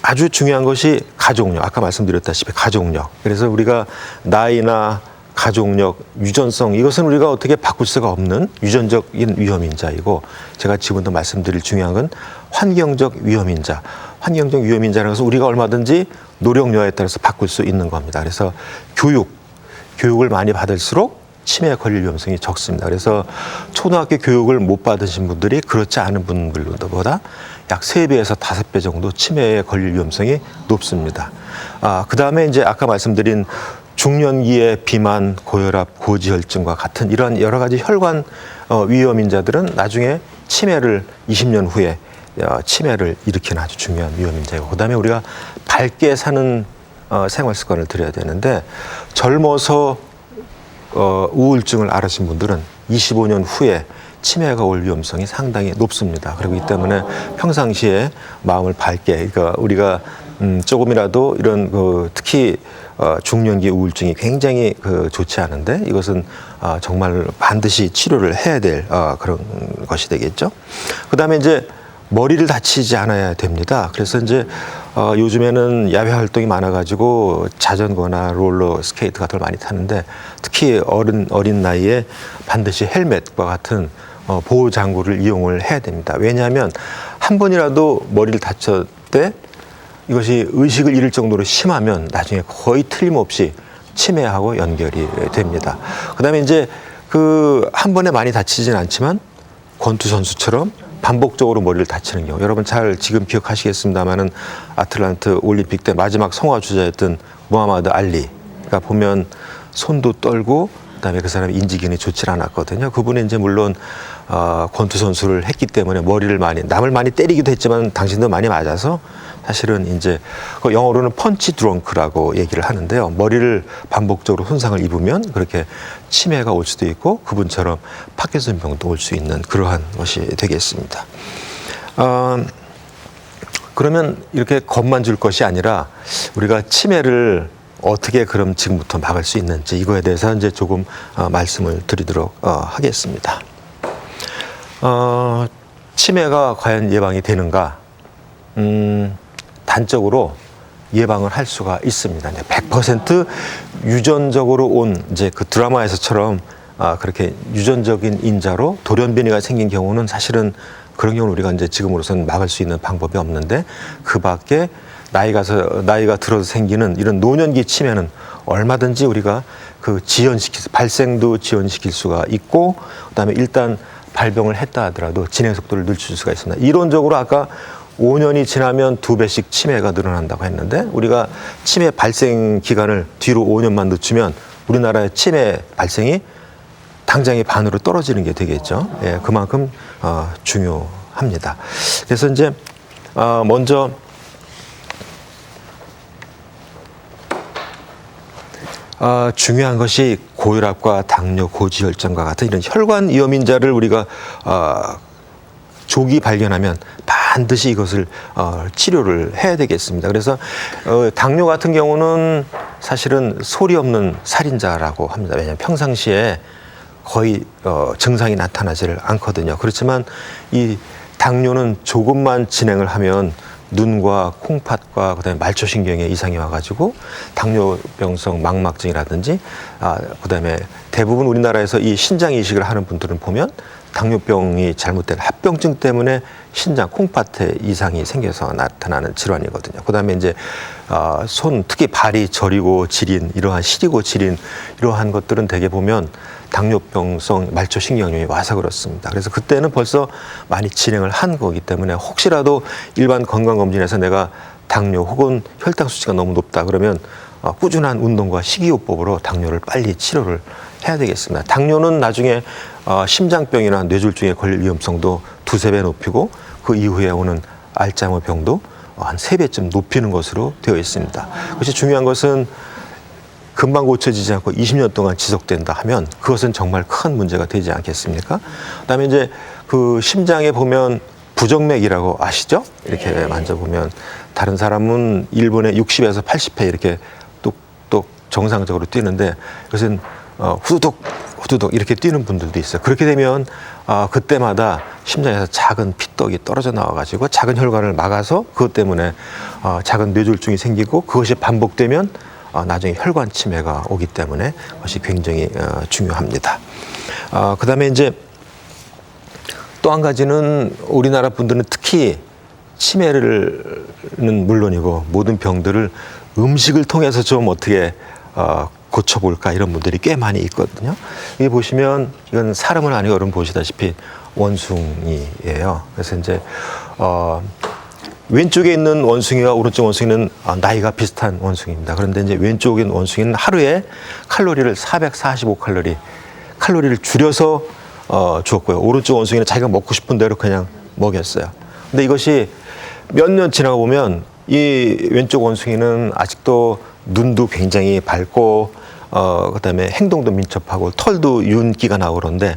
아주 중요한 것이 가족력. 아까 말씀드렸다시피 가족력. 그래서 우리가 나이나 가족력, 유전성 이것은 우리가 어떻게 바꿀 수가 없는 유전적인 위험인자이고 제가 지금도 말씀드릴 중요한 건 환경적 위험인자. 환경적 위험인자라는 것은 우리가 얼마든지 노력 여하에 따라서 바꿀 수 있는 겁니다. 그래서 교육을 많이 받을수록 치매에 걸릴 위험성이 적습니다. 그래서 초등학교 교육을 못 받으신 분들이 그렇지 않은 분들보다 약 3배에서 5배 정도 치매에 걸릴 위험성이 높습니다. 그 다음에 이제 아까 말씀드린 중년기의 비만, 고혈압, 고지혈증과 같은 이런 여러 가지 혈관 위험인자들은 나중에 치매를 20년 후에 치매를 일으키는 아주 중요한 위험인자이고 그다음에 우리가 밝게 사는 생활 습관을 들여야 되는데 젊어서 우울증을 앓으신 분들은 25년 후에 치매가 올 위험성이 상당히 높습니다. 그리고 이 때문에 평상시에 마음을 밝게, 그러니까 우리가 조금이라도 이런 특히 중년기 우울증이 굉장히 좋지 않은데 이것은 정말 반드시 치료를 해야 될 그런 것이 되겠죠. 그다음에 이제 머리를 다치지 않아야 됩니다. 그래서 이제 요즘에는 야외 활동이 많아가지고 자전거나 롤러 스케이트 같은 걸 많이 타는데 특히 어린 나이에 반드시 헬멧과 같은 보호 장구를 이용을 해야 됩니다. 왜냐하면 한 번이라도 머리를 다쳤을 때 이것이 의식을 잃을 정도로 심하면 나중에 거의 틀림없이 치매하고 연결이 됩니다. 그다음에 이제 한 번에 많이 다치진 않지만 권투 선수처럼 반복적으로 머리를 다치는 경우, 여러분 잘 지금 기억하시겠습니다만은 아틀란트 올림픽 때 마지막 성화 주자였던 무하마드 알리가 보면 손도 떨고 그다음에 그 사람이 인지 기능이 좋지 않았거든요. 그분이 이제 물론 권투 선수를 했기 때문에 남을 많이 때리기도 했지만 당신도 많이 맞아서 사실은 이제 영어로는 펀치 드렁크라고 얘기를 하는데요. 머리를 반복적으로 손상을 입으면 그렇게 치매가 올 수도 있고 그분처럼 파킨슨 병도 올 수 있는 그러한 것이 되겠습니다. 그러면 이렇게 겁만 줄 것이 아니라 우리가 치매를 어떻게 그럼 지금부터 막을 수 있는지 이거에 대해서 이제 조금 말씀을 드리도록 하겠습니다. 치매가 과연 예방이 되는가? 단적으로 예방을 할 수가 있습니다. 100% 유전적으로 온 이제 그 드라마에서처럼 그렇게 유전적인 인자로 돌연변이가 생긴 경우는 사실은 그런 경우는 우리가 이제 지금으로서는 막을 수 있는 방법이 없는데 그 밖에 나이가 들어서 생기는 이런 노년기 치매는 얼마든지 우리가 발생도 지연시킬 수가 있고 그다음에 일단 발병을 했다 하더라도 진행 속도를 늦출 수가 있습니다. 이론적으로 아까 5년이 지나면 2배씩 치매가 늘어난다고 했는데 우리가 치매 발생 기간을 뒤로 5년만 늦추면 우리나라의 치매 발생이 당장의 반으로 떨어지는 게 되겠죠. 예, 그만큼 중요합니다. 그래서 이제 먼저 중요한 것이 고혈압과 당뇨, 고지혈증과 같은 이런 혈관 위험인자를 우리가 조기 발견하면 반드시 이것을 치료를 해야 되겠습니다. 그래서 당뇨 같은 경우는 사실은 소리 없는 살인자라고 합니다. 왜냐하면 평상시에 거의 증상이 나타나지를 않거든요. 그렇지만 이 당뇨는 조금만 진행을 하면 눈과 콩팥과 그다음에 말초신경에 이상이 와가지고 당뇨병성 망막증이라든지 그다음에 대부분 우리나라에서 이 신장 이식을 하는 분들은 보면 당뇨병이 잘못된 합병증 때문에 신장 콩팥에 이상이 생겨서 나타나는 질환이거든요. 그다음에 이제 특히 발이 저리고 지린 이러한 시리고 지린 이러한 것들은 대개 보면 당뇨병성 말초신경염이 와서 그렇습니다. 그래서 그때는 벌써 많이 진행을 한 거기 때문에 혹시라도 일반 건강검진에서 내가 당뇨 혹은 혈당 수치가 너무 높다 그러면 꾸준한 운동과 식이요법으로 당뇨를 빨리 치료를 해야 되겠습니다. 당뇨는 나중에 심장병이나 뇌졸중에 걸릴 위험성도 2~3배 높이고 그 이후에 오는 알츠하이머 병도 한 3배쯤 높이는 것으로 되어 있습니다. 그것이 중요한 것은 금방 고쳐지지 않고 20년 동안 지속된다 하면 그것은 정말 큰 문제가 되지 않겠습니까? 그다음에 이제 그 심장에 보면 부정맥이라고 아시죠? 이렇게 만져보면 다른 사람은 1분에 60에서 80회 이렇게 뚝뚝 정상적으로 뛰는데 그것은 후두둑 이렇게 뛰는 분들도 있어요. 그렇게 되면 그때마다 심장에서 작은 피떡이 떨어져 나와가지고 작은 혈관을 막아서 그것 때문에 작은 뇌졸중이 생기고 그것이 반복되면 나중에 혈관 치매가 오기 때문에 그것이 굉장히 중요합니다. 그다음에 이제 또 한 가지는 우리나라 분들은 특히 치매는 물론이고 모든 병들을 음식을 통해서 좀 어떻게 고쳐볼까 이런 분들이 꽤 많이 있거든요. 여기 보시면 이건 사람은 아니고 여러분 보시다시피 원숭이예요. 그래서 이제 왼쪽에 있는 원숭이와 오른쪽 원숭이는 나이가 비슷한 원숭이입니다. 그런데 이제 왼쪽에 있는 원숭이는 하루에 칼로리를 445칼로리를 줄여서 주었고요. 오른쪽 원숭이는 자기가 먹고 싶은 대로 그냥 먹였어요. 근데 이것이 몇 년 지나가 보면 이 왼쪽 원숭이는 아직도 눈도 굉장히 밝고 그다음에 행동도 민첩하고 털도 윤기가 나고 그런데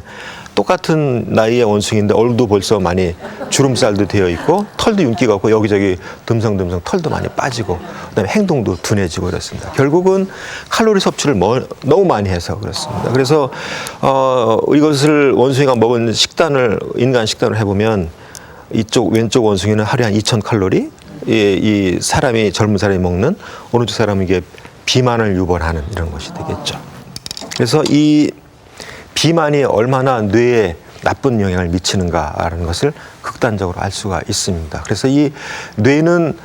똑같은 나이의 원숭이인데 얼굴도 벌써 많이 주름살도 되어 있고 털도 윤기가 없고 여기저기 듬성듬성 털도 많이 빠지고 그다음에 행동도 둔해지고 그렇습니다. 결국은 칼로리 섭취를 너무 많이 해서 그렇습니다. 그래서 이것을 원숭이가 먹은 식단을 인간 식단을 해보면 이쪽 왼쪽 원숭이는 하루에 한 2,000칼로리 이 사람이 젊은 사람이 먹는 오른쪽 사람은 이게 비만을 유발하는 이런 것이 되겠죠. 그래서 이 비만이 얼마나 뇌에 나쁜 영향을 미치는가라는 것을 극단적으로 알 수가 있습니다. 그래서 이 뇌는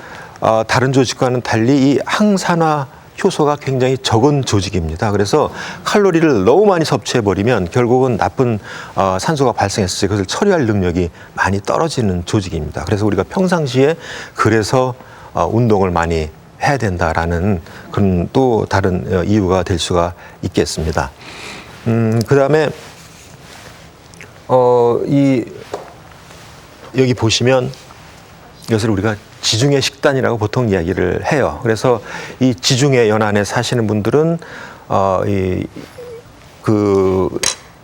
다른 조직과는 달리 이 항산화 효소가 굉장히 적은 조직입니다. 그래서 칼로리를 너무 많이 섭취해버리면 결국은 나쁜 산소가 발생했을 때 그것을 처리할 능력이 많이 떨어지는 조직입니다. 그래서 우리가 평상시에 그래서 운동을 많이 해야 된다라는 그런 또 다른 이유가 될 수가 있겠습니다. 그 다음에 여기 보시면 이것을 우리가 지중해 식단이라고 보통 이야기를 해요. 그래서 이 지중해 연안에 사시는 분들은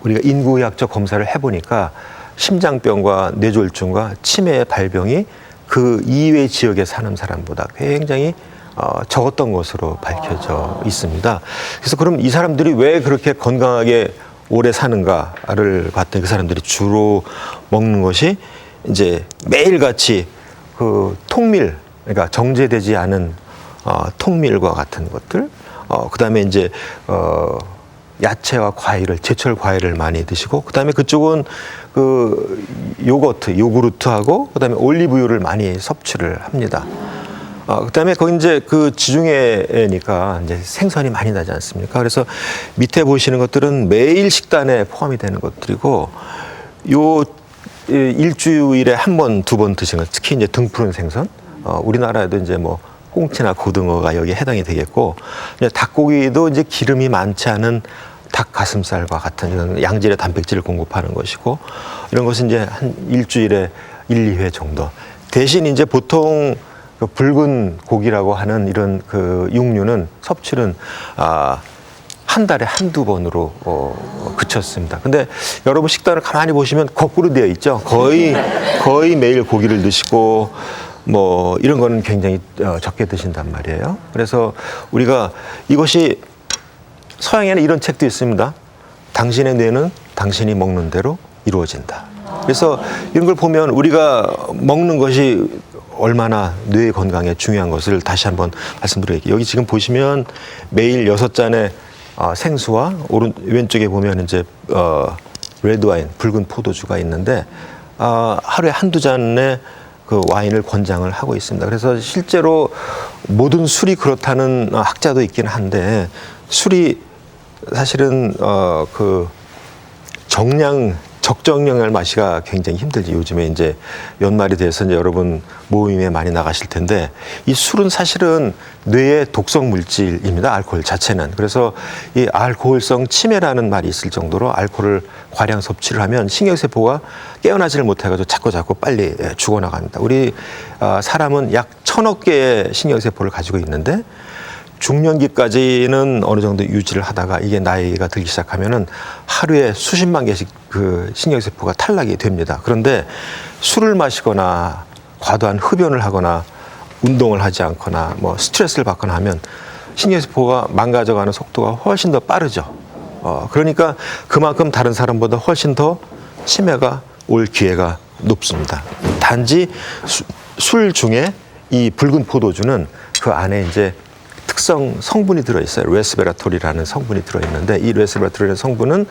우리가 인구의학적 검사를 해보니까 심장병과 뇌졸중과 치매의 발병이 그 이외 지역에 사는 사람보다 굉장히 적었던 것으로 밝혀져 있습니다. 그래서 그럼 이 사람들이 왜 그렇게 건강하게 오래 사는가를 봤더니 그 사람들이 주로 먹는 것이 이제 매일같이 그 통밀, 그러니까 정제되지 않은 통밀과 같은 것들, 그다음에 이제 야채와 과일을 제철 과일을 많이 드시고 그다음에 그쪽은 그 요구르트하고 그다음에 올리브유를 많이 섭취를 합니다. 그다음에 거기 이제 그 지중해니까 이제 생선이 많이 나지 않습니까? 그래서 밑에 보시는 것들은 매일 식단에 포함이 되는 것들이고 요 일주일에 한 번, 두 번 드시는 것, 특히 이제 등푸른 생선, 우리나라에도 이제 뭐 홍치나 고등어가 여기에 해당이 되겠고, 이제 닭고기도 이제 기름이 많지 않은 닭 가슴살과 같은 이런 양질의 단백질을 공급하는 것이고, 이런 것은 이제 한 일주일에 1, 2회 정도. 대신 이제 보통 그 붉은 고기라고 하는 이런 그 육류는 섭취는 한 달에 한두 번으로 그쳤습니다. 근데 여러분 식단을 가만히 보시면 거꾸로 되어 있죠. 거의 매일 고기를 드시고 뭐 이런 거는 굉장히 적게 드신단 말이에요. 그래서 우리가 이것이 서양에는 이런 책도 있습니다. 당신의 뇌는 당신이 먹는 대로 이루어진다. 그래서 이런 걸 보면 우리가 먹는 것이 얼마나 뇌 건강에 중요한 것을 다시 한번 말씀드릴게요. 여기 지금 보시면 매일 6잔의 생수와 왼쪽에 보면 이제 레드 와인, 붉은 포도주가 있는데 하루에 한두 잔의 그 와인을 권장을 하고 있습니다. 그래서 실제로 모든 술이 그렇다는 학자도 있긴 한데 술이 사실은 그 적정량을 마시기가 굉장히 힘들지. 요즘에 이제 연말이 돼서 이제 여러분 모임에 많이 나가실 텐데 이 술은 사실은 뇌의 독성 물질입니다. 알코올 자체는. 그래서 이 알코올성 치매라는 말이 있을 정도로 알코올을 과량 섭취를 하면 신경세포가 깨어나지를 못해가지고 자꾸 빨리 죽어나갑니다. 우리 사람은 약 1,000억 개의 신경세포를 가지고 있는데 중년기까지는 어느 정도 유지를 하다가 이게 나이가 들기 시작하면은 하루에 수십만 개씩 그 신경세포가 탈락이 됩니다. 그런데 술을 마시거나 과도한 흡연을 하거나 운동을 하지 않거나 뭐 스트레스를 받거나 하면 신경세포가 망가져가는 속도가 훨씬 더 빠르죠. 그러니까 그만큼 다른 사람보다 훨씬 더 치매가 올 기회가 높습니다. 단지 술 중에 이 붉은 포도주는 그 안에 이제 특성 성분이 들어있어요. 레스베라톨이라는 성분이 들어있는데 이 레스베라톨이라는 성분은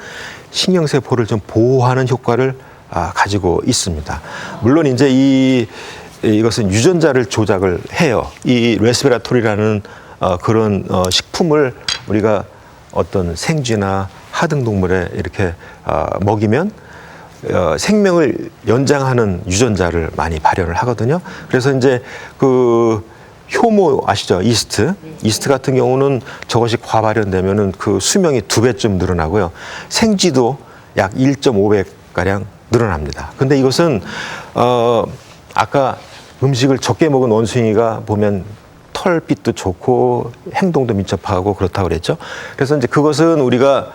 신경세포를 좀 보호하는 효과를 가지고 있습니다. 물론 이제 이것은 유전자를 조작을 해요. 이 레스베라톨이라는 그런 식품을 우리가 어떤 생쥐나 하등동물에 이렇게 먹이면 생명을 연장하는 유전자를 많이 발현을 하거든요. 그래서 이제 그 효모 아시죠? 이스트 같은 경우는 저것이 과발현되면은 그 수명이 2배쯤 늘어나고요. 생쥐도 약 1.5배가량 늘어납니다. 근데 이것은 아까 음식을 적게 먹은 원숭이가 보면 털빛도 좋고 행동도 민첩하고 그렇다고 그랬죠. 그래서 이제 그것은 우리가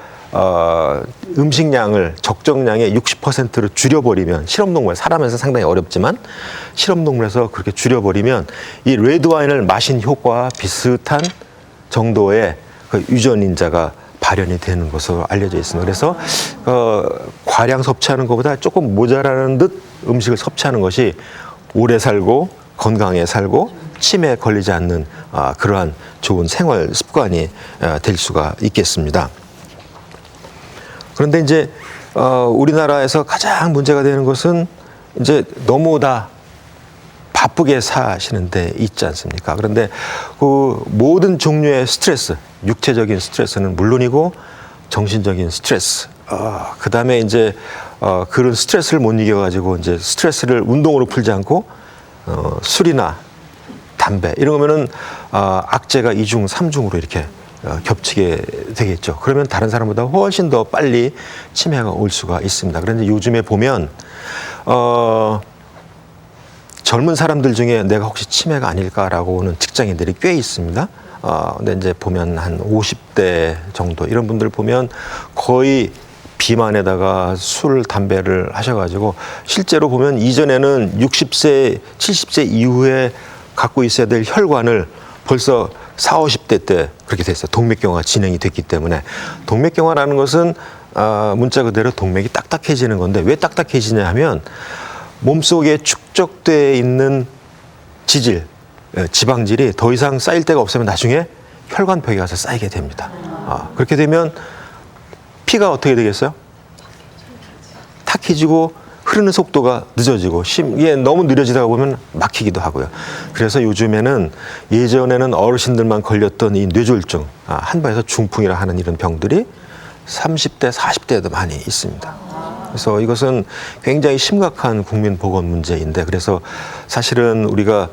음식량을 적정량의 60%로 줄여버리면 실험동물 사람에서 상당히 어렵지만 실험동물에서 그렇게 줄여버리면 이 레드 와인을 마신 효과와 비슷한 정도의 그 유전인자가 발현이 되는 것으로 알려져 있습니다. 그래서 과량 섭취하는 것보다 조금 모자라는 듯 음식을 섭취하는 것이 오래 살고 건강하게 살고 치매에 걸리지 않는 그러한 좋은 생활 습관이 될 수가 있겠습니다. 그런데 이제 우리나라에서 가장 문제가 되는 것은 이제 너무 다 바쁘게 사시는데 있지 않습니까? 그런데 그 모든 종류의 스트레스, 육체적인 스트레스는 물론이고 정신적인 스트레스, 그 다음에 이제 그런 스트레스를 못 이겨가지고 이제 스트레스를 운동으로 풀지 않고 술이나 담배 이런 거면은 악재가 2중, 3중으로 이렇게 겹치게 되겠죠. 그러면 다른 사람보다 훨씬 더 빨리 치매가 올 수가 있습니다. 그런데 요즘에 보면 젊은 사람들 중에 내가 혹시 치매가 아닐까라고 하는 직장인들이 꽤 있습니다. 근데 이제 보면 한 50대 정도 이런 분들 보면 거의 비만에다가 술, 담배를 하셔가지고 실제로 보면 이전에는 60세, 70세 이후에 갖고 있어야 될 혈관을 벌써 40, 50대 때 그렇게 됐어요. 동맥경화가 진행이 됐기 때문에. 동맥경화라는 것은 문자 그대로 동맥이 딱딱해지는 건데 왜 딱딱해지냐 하면 몸속에 축적되어 있는 지질, 지방질이 더 이상 쌓일 데가 없으면 나중에 혈관벽에 가서 쌓이게 됩니다. 그렇게 되면 피가 어떻게 되겠어요? 탁해지고 흐르는 속도가 늦어지고 이게 너무 느려지다 보면 막히기도 하고요. 그래서 요즘에는 예전에는 어르신들만 걸렸던 이 뇌졸중, 한방에서 중풍이라 하는 이런 병들이 30대, 40대에도 많이 있습니다. 그래서 이것은 굉장히 심각한 국민보건 문제인데 그래서 사실은 우리가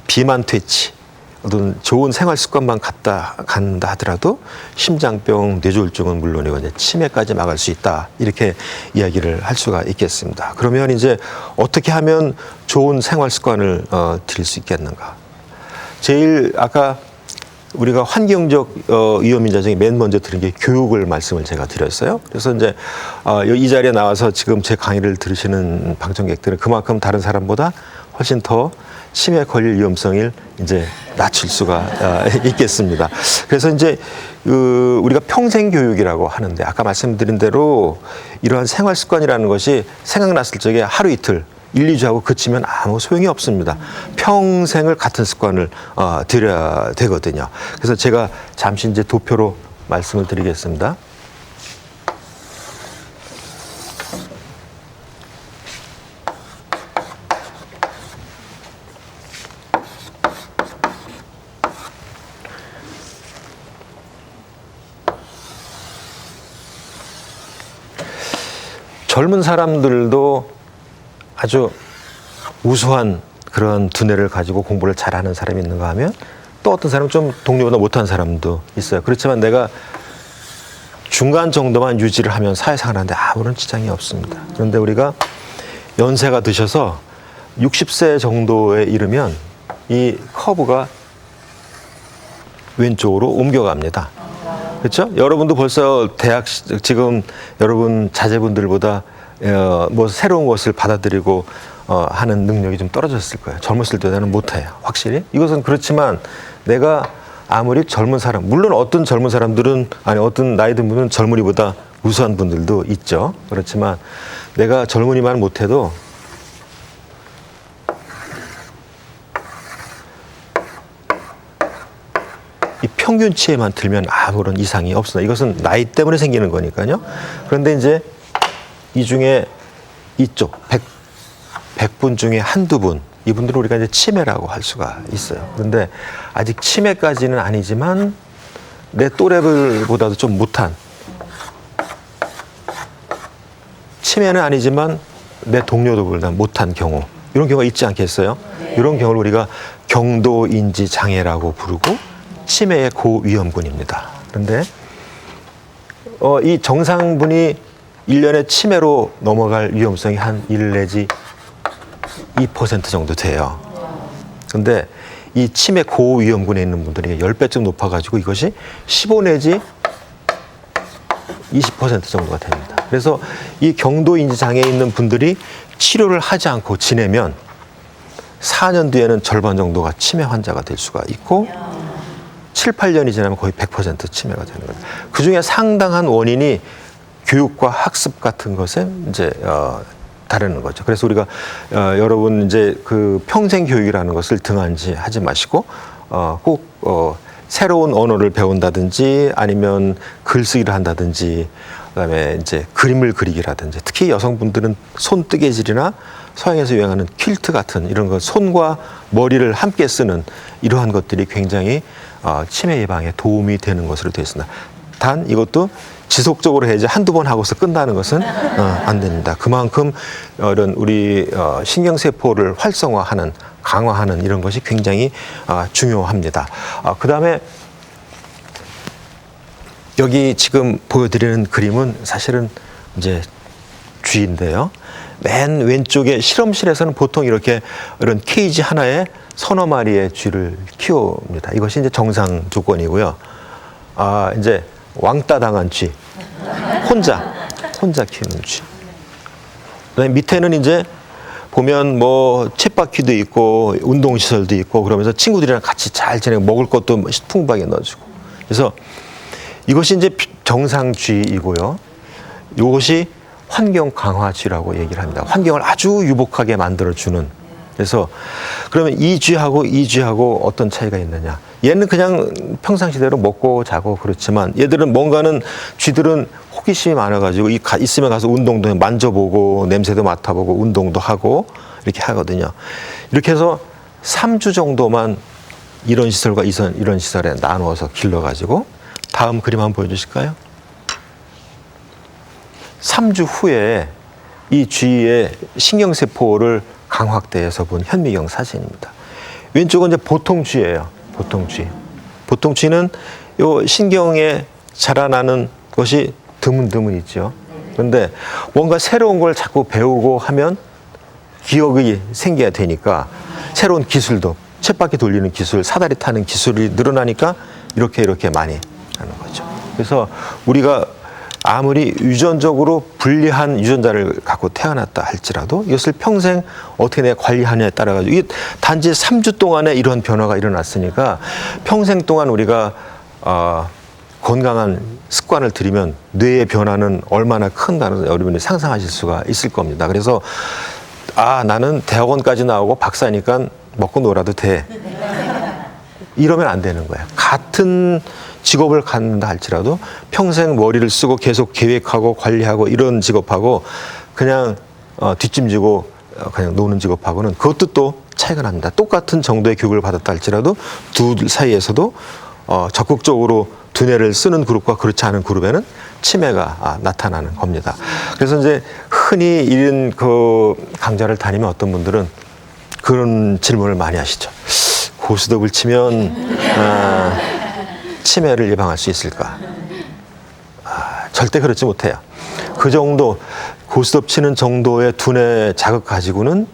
비만 퇴치, 어떤 좋은 생활 습관만 간다 하더라도 심장병, 뇌졸중은 물론이고 이제 치매까지 막을 수 있다 이렇게 이야기를 할 수가 있겠습니다. 그러면 이제 어떻게 하면 좋은 생활 습관을 들일 수 있겠는가? 제일 아까 우리가 환경적 위험인자 중에 맨 먼저 들은 게 교육을 말씀을 제가 드렸어요. 그래서 이제 이 자리에 나와서 지금 제 강의를 들으시는 방청객들은 그만큼 다른 사람보다 훨씬 더 치매에 걸릴 위험성을 이제 낮출 수가 있겠습니다. 그래서 이제 우리가 평생 교육이라고 하는데 아까 말씀드린 대로 이러한 생활 습관이라는 것이 생각났을 적에 하루 이틀 1, 2주 하고 그치면 아무 소용이 없습니다. 평생을 같은 습관을 들여야 되거든요. 그래서 제가 잠시 이제 도표로 말씀을 드리겠습니다. 젊은 사람들도 아주 우수한 그런 두뇌를 가지고 공부를 잘하는 사람이 있는가 하면 또 어떤 사람은 좀 동료보다 못한 사람도 있어요. 그렇지만 내가 중간 정도만 유지를 하면 사회생활 하는데 아무런 지장이 없습니다. 그런데 우리가 연세가 드셔서 60세 정도에 이르면 이 커브가 왼쪽으로 옮겨갑니다. 그렇죠? 여러분도 벌써 대학 지금 여러분 자제분들보다 뭐 새로운 것을 받아들이고 하는 능력이 좀 떨어졌을 거예요. 젊었을 때는 못해요. 확실히. 이것은 그렇지만 내가 아무리 젊은 사람, 물론 어떤 젊은 사람들은 어떤 나이 든 분은 젊은이보다 우수한 분들도 있죠. 그렇지만 내가 젊은이만 못해도 이 평균치에만 들면 아무런 이상이 없습니다. 이것은 나이 때문에 생기는 거니까요. 그런데 이제 이 중에 이쪽 100분 중에 한두 분, 이분들은 우리가 이제 치매라고 할 수가 있어요. 그런데 아직 치매까지는 아니지만 내 또래들보다도 좀 못한, 치매는 아니지만 내 동료들보다 못한 경우, 이런 경우가 있지 않겠어요? 이런 경우를 우리가 경도인지 장애라고 부르고 치매의 고위험군입니다. 그런데 이 정상분이 1년에 치매로 넘어갈 위험성이 한 1 내지 2% 정도 돼요. 그런데 이 치매 고위험군에 있는 분들이 10배쯤 높아가지고 이것이 15 내지 20% 정도가 됩니다. 그래서 이 경도인지 장애에 있는 분들이 치료를 하지 않고 지내면 4년 뒤에는 절반 정도가 치매 환자가 될 수가 있고 7, 8년이 지나면 거의 100% 치매가 되는 거예요. 그 중에 상당한 원인이 교육과 학습 같은 것에 이제 다루는 거죠. 그래서 우리가 여러분 이제 그 평생 교육이라는 것을 등한시하지 마시고 꼭 새로운 언어를 배운다든지 아니면 글쓰기를 한다든지 그다음에 이제 그림을 그리기라든지 특히 여성분들은 손뜨개질이나 서양에서 유행하는 퀼트 같은 이런 것 손과 머리를 함께 쓰는 이러한 것들이 굉장히 치매 예방에 도움이 되는 것으로 되어 있습니다. 단 이것도 지속적으로 해야지 한두 번 하고서 끝나는 것은 안 됩니다. 그만큼 이런 우리 신경세포를 활성화하는 강화하는 이런 것이 굉장히 중요합니다. 그다음에 여기 지금 보여드리는 그림은 사실은 이제 쥐인데요. 맨 왼쪽에 실험실에서는 보통 이렇게 이런 케이지 하나에 서너 마리의 쥐를 키웁니다. 이것이 이제 정상 조건이고요. 이제 왕따 당한 쥐, 혼자 키우는 쥐. 그다음에 밑에는 이제 보면 뭐 쳇바퀴도 있고 운동시설도 있고 그러면서 친구들이랑 같이 잘 지내고 먹을 것도 풍부하게 넣어주고. 그래서 이것이 이제 정상쥐이고요. 이것이 환경 강화쥐라고 얘기를 합니다. 환경을 아주 유복하게 만들어주는. 그래서 그러면 이 쥐하고 이 쥐하고 어떤 차이가 있느냐. 얘는 그냥 평상시대로 먹고 자고 그렇지만 얘들은 뭔가는 쥐들은 호기심이 많아가지고 있으면 가서 운동도 해, 만져보고 냄새도 맡아보고 운동도 하고 이렇게 하거든요. 이렇게 해서 3주 정도만 이런 시설과 이런 시설에 나누어서 길러가지고 다음 그림 한번 보여주실까요? 3주 후에 이 쥐의 신경세포를 강확대해서 본 현미경 사진입니다. 왼쪽은 이제 보통 쥐예요. 보통 쥐. 보통 쥐는 요 신경에 자라나는 것이 드문드문 있죠. 그런데 뭔가 새로운 걸 자꾸 배우고 하면 기억이 생겨야 되니까 새로운 기술도 쳇바퀴 돌리는 기술, 사다리 타는 기술이 늘어나니까 이렇게 많이 하는 거죠. 그래서 우리가 아무리 유전적으로 불리한 유전자를 갖고 태어났다 할지라도 이것을 평생 어떻게 내가 관리하느냐에 따라 가지고 이게 단지 3주 동안에 이런 변화가 일어났으니까 평생 동안 우리가 건강한 습관을 들이면 뇌의 변화는 얼마나 큰가는 여러분이 상상하실 수가 있을 겁니다. 그래서 나는 대학원까지 나오고 박사니까 먹고 놀아도 돼. 이러면 안 되는 거예요. 같은 직업을 갖는다 할지라도 평생 머리를 쓰고 계속 계획하고 관리하고 이런 직업하고 그냥 뒷짐지고 그냥 노는 직업하고는 그것도 또 차이가 납니다. 똑같은 정도의 교육을 받았다 할지라도 둘 사이에서도 적극적으로 두뇌를 쓰는 그룹과 그렇지 않은 그룹에는 치매가 나타나는 겁니다. 그래서 이제 흔히 이런 그 강좌를 다니면 어떤 분들은 그런 질문을 많이 하시죠. 고스톱을 치면 치매를 예방할 수 있을까? 절대 그렇지 못해요. 그 정도 고스톱 치는 정도의 두뇌 자극 가지고는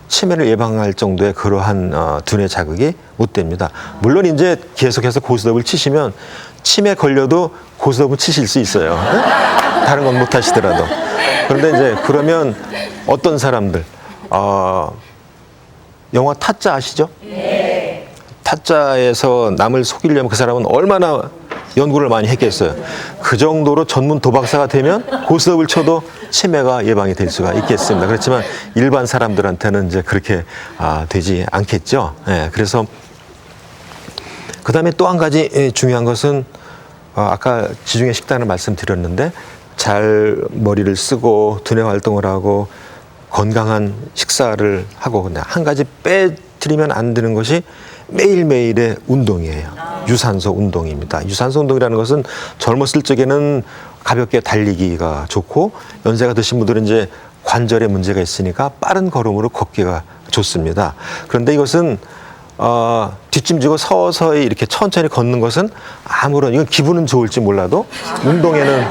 치매를 예방할 정도의 그러한 두뇌 자극이 못 됩니다. 물론 이제 계속해서 고스톱을 치시면 치매 걸려도 고스톱은 치실 수 있어요. 다른 건 못 하시더라도. 그런데 이제 그러면 어떤 사람들 영화 타짜 아시죠? 네. 타짜에서 남을 속이려면 그 사람은 얼마나 연구를 많이 했겠어요. 그 정도로 전문 도박사가 되면 고스톱을 쳐도 치매가 예방이 될 수가 있겠습니다. 그렇지만 일반 사람들한테는 이제 그렇게 되지 않겠죠. 예, 그래서 그 다음에 또 한 가지 중요한 것은 아까 지중해 식단을 말씀드렸는데 잘 머리를 쓰고 두뇌 활동을 하고 건강한 식사를 하고 근데 한 가지 빼드리면 안 되는 것이 매일매일의 운동이에요. 유산소 운동입니다. 유산소 운동이라는 것은 젊었을 적에는 가볍게 달리기가 좋고 연세가 드신 분들은 이제 관절에 문제가 있으니까 빠른 걸음으로 걷기가 좋습니다. 그런데 이것은 뒷짐지고 서서히 이렇게 천천히 걷는 것은 아무런 이건 기분은 좋을지 몰라도 운동에는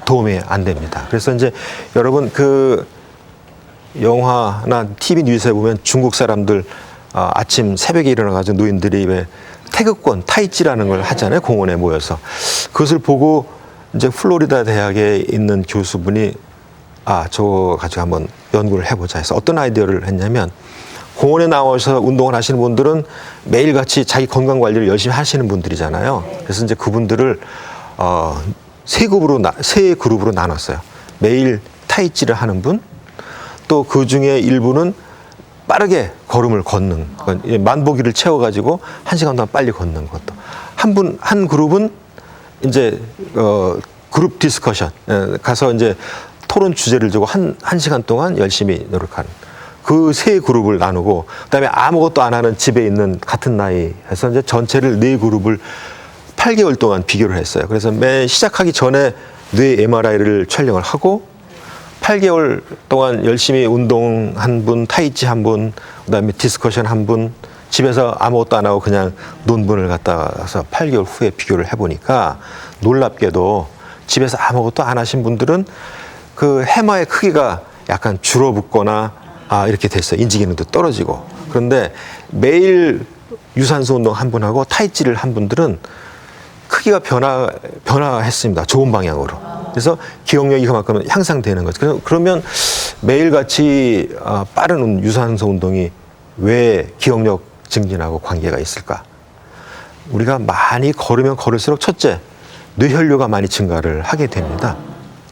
도움이 안 됩니다. 그래서 이제 여러분 그 영화나 TV 뉴스에 보면 중국 사람들 아침 새벽에 일어나가지고 노인들이 왜 태극권, 타이찌라는 걸 하잖아요. 공원에 모여서. 그것을 보고 이제 플로리다 대학에 있는 교수분이 저거 가지고 한번 연구를 해보자 해서 어떤 아이디어를 했냐면 공원에 나와서 운동을 하시는 분들은 매일같이 자기 건강 관리를 열심히 하시는 분들이잖아요. 그래서 이제 그분들을 세 그룹으로 나눴어요. 매일 타이찌를 하는 분, 또 그 중에 일부는 빠르게 걸음을 걷는, 만보기를 채워가지고 1시간 동안 빨리 걷는 것도. 한 그룹은 이제 그룹 디스커션 가서 이제 토론 주제를 주고 한 시간 동안 열심히 노력하는 그 세 그룹을 나누고, 그다음에 아무것도 안 하는 집에 있는 같은 나이 해서 이제 전체를 네 그룹을 8개월 동안 비교를 했어요. 그래서 매 시작하기 전에 뇌 MRI를 촬영을 하고 8개월 동안 열심히 운동 한 분, 타이치 한 분, 그다음에 디스커션 한 분, 집에서 아무것도 안 하고 그냥 논문을 갖다 가서 8개월 후에 비교를 해보니까 놀랍게도 집에서 아무것도 안 하신 분들은 그 해마의 크기가 약간 줄어붙거나 이렇게 됐어요. 인지 기능도 떨어지고. 그런데 매일 유산소 운동 한 분하고 타이치를 한 분들은 크기가 변화했습니다. 좋은 방향으로. 그래서 기억력이 그만큼 향상되는 거죠. 그러면 매일같이 빠른 유산소 운동이 왜 기억력 증진하고 관계가 있을까? 우리가 많이 걸으면 걸을수록 첫째, 뇌혈류가 많이 증가를 하게 됩니다.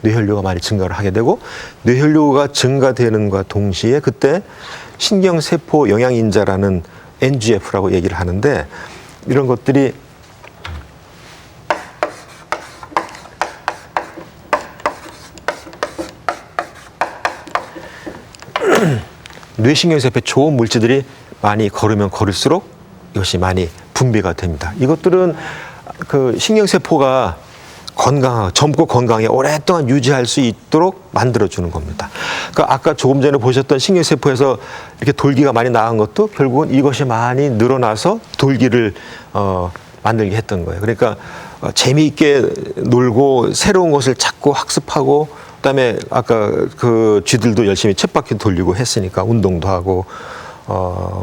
뇌혈류가 많이 증가를 하게 되고, 뇌혈류가 증가되는과 동시에 그때 신경세포 영양인자라는 NGF라고 얘기를 하는데, 이런 것들이 뇌신경세포에 좋은 물질들이 많이 걸으면 걸을수록 이것이 많이 분비가 됩니다. 이것들은 그 신경세포가 젊고 건강하게 오랫동안 유지할 수 있도록 만들어주는 겁니다. 그러니까 아까 조금 전에 보셨던 신경세포에서 이렇게 돌기가 많이 나간 것도 결국은 이것이 많이 늘어나서 돌기를 만들게 했던 거예요. 그러니까 재미있게 놀고 새로운 것을 찾고 학습하고, 그다음에 아까 그 쥐들도 열심히 쳇바퀴 돌리고 했으니까, 운동도 하고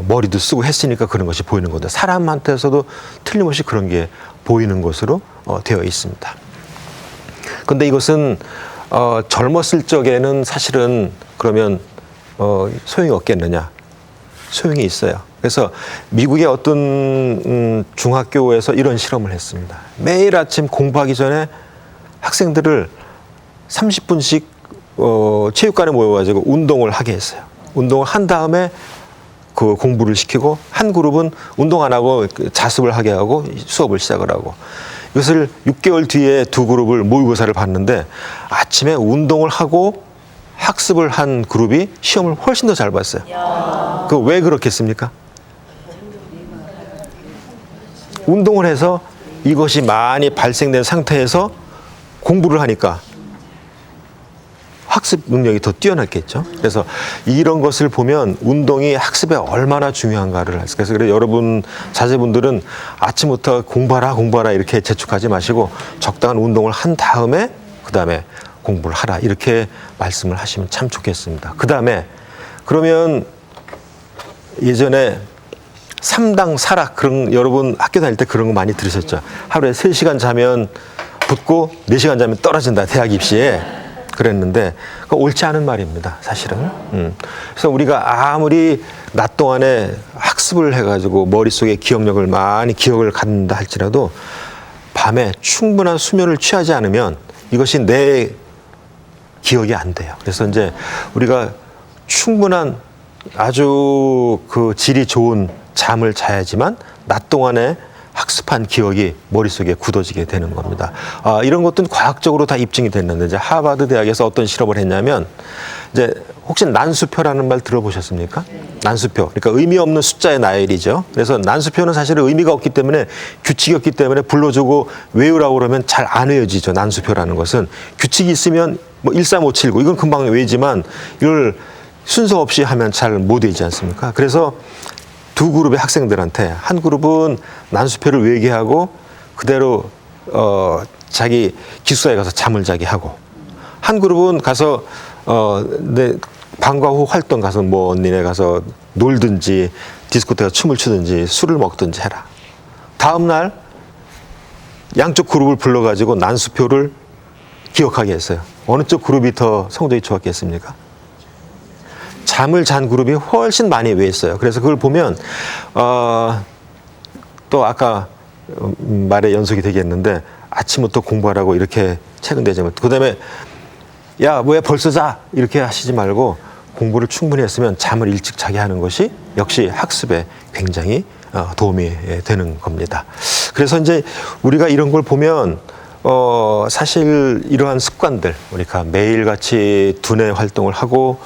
머리도 쓰고 했으니까 그런 것이 보이는 건데, 사람한테서도 틀림없이 그런 게 보이는 것으로 되어 있습니다. 근데 이것은 젊었을 적에는 사실은 그러면 소용이 없겠느냐? 소용이 있어요. 그래서 미국의 어떤 중학교에서 이런 실험을 했습니다. 매일 아침 공부하기 전에 학생들을 30분씩 체육관에 모여가지고 운동을 하게 했어요. 운동을 한 다음에 그 공부를 시키고, 한 그룹은 운동 안 하고 자습을 하게 하고 수업을 시작을 하고, 이것을 6개월 뒤에 두 그룹을 모의고사를 봤는데 아침에 운동을 하고 학습을 한 그룹이 시험을 훨씬 더 잘 봤어요. 그 왜 그렇겠습니까? 운동을 해서 이것이 많이 발생된 상태에서 공부를 하니까 학습 능력이 더 뛰어났겠죠. 그래서 이런 것을 보면 운동이 학습에 얼마나 중요한가를 그래서 여러분 자제분들은 아침부터 공부하라 이렇게 재촉하지 마시고 적당한 운동을 한 다음에 그다음에 공부를 하라 이렇게 말씀을 하시면 참 좋겠습니다. 그다음에 그러면 예전에 3당 사락 그런 여러분 학교 다닐 때 그런 거 많이 들으셨죠. 하루에 3시간 자면 붙고 4시간 자면 떨어진다 대학 입시에. 그랬는데 그거 옳지 않은 말입니다, 사실은. 그래서 우리가 아무리 낮 동안에 학습을 해가지고 머릿속에 기억력을 많이 기억을 갖는다 할지라도 밤에 충분한 수면을 취하지 않으면 이것이 내 기억이 안 돼요. 그래서 이제 우리가 충분한 아주 그 질이 좋은 잠을 자야지만 낮 동안에 학습한 기억이 머릿속에 굳어지게 되는 겁니다. 이런 것들은 과학적으로 다 입증이 됐는데, 이제 하버드 대학에서 어떤 실험을 했냐면, 이제 혹시 난수표라는 말 들어보셨습니까? 난수표. 그러니까 의미 없는 숫자의 나열이죠. 그래서 난수표는 사실은 의미가 없기 때문에, 규칙이 없기 때문에 불러주고 외우라고 그러면 잘 안 외워지죠. 난수표라는 것은. 규칙이 있으면 뭐 13579, 이건 금방 외우지만 이걸 순서 없이 하면 잘 못 외우지 않습니까? 그래서 두 그룹의 학생들한테 한 그룹은 난수표를 외우게 하고 그대로 자기 기숙사에 가서 잠을 자게 하고, 한 그룹은 가서 방과 후 활동 가서 뭐 니네 가서 놀든지 디스코테가 춤을 추든지 술을 먹든지 해라. 다음 날 양쪽 그룹을 불러가지고 난수표를 기억하게 했어요. 어느 쪽 그룹이 더 성적이 좋았겠습니까? 잠을 잔 그룹이 훨씬 많이 외했어요. 그래서 그걸 보면 또 아까 말에 연속이 되겠는데 아침부터 공부하라고 이렇게 체근되지 못. 그다음에 야 왜 벌써 자 이렇게 하시지 말고 공부를 충분히 했으면 잠을 일찍 자게 하는 것이 역시 학습에 굉장히 도움이 되는 겁니다. 그래서 이제 우리가 이런 걸 보면 사실 이러한 습관들 우리가 매일같이 두뇌 활동을 하고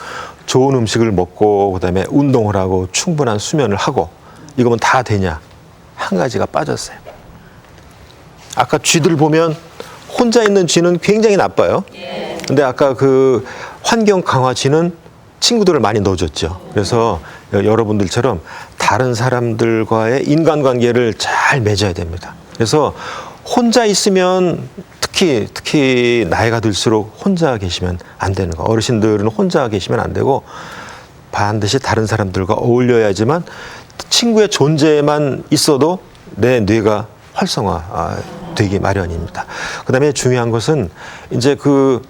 좋은 음식을 먹고 그다음에 운동을 하고 충분한 수면을 하고 이거면 다 되냐? 한 가지가 빠졌어요. 아까 쥐들 보면 혼자 있는 쥐는 굉장히 나빠요. 근데 아까 그 환경 강화 쥐는 친구들을 많이 넣어줬죠. 그래서 여러분들처럼 다른 사람들과의 인간관계를 잘 맺어야 됩니다. 그래서 혼자 있으면 특히 나이가 들수록 혼자 계시면 안 되는 거. 어르신들은 혼자 계시면 안 되고 반드시 다른 사람들과 어울려야지만 친구의 존재만 있어도 내 뇌가 활성화 되기 마련입니다. 그다음에 중요한 것은 이제 그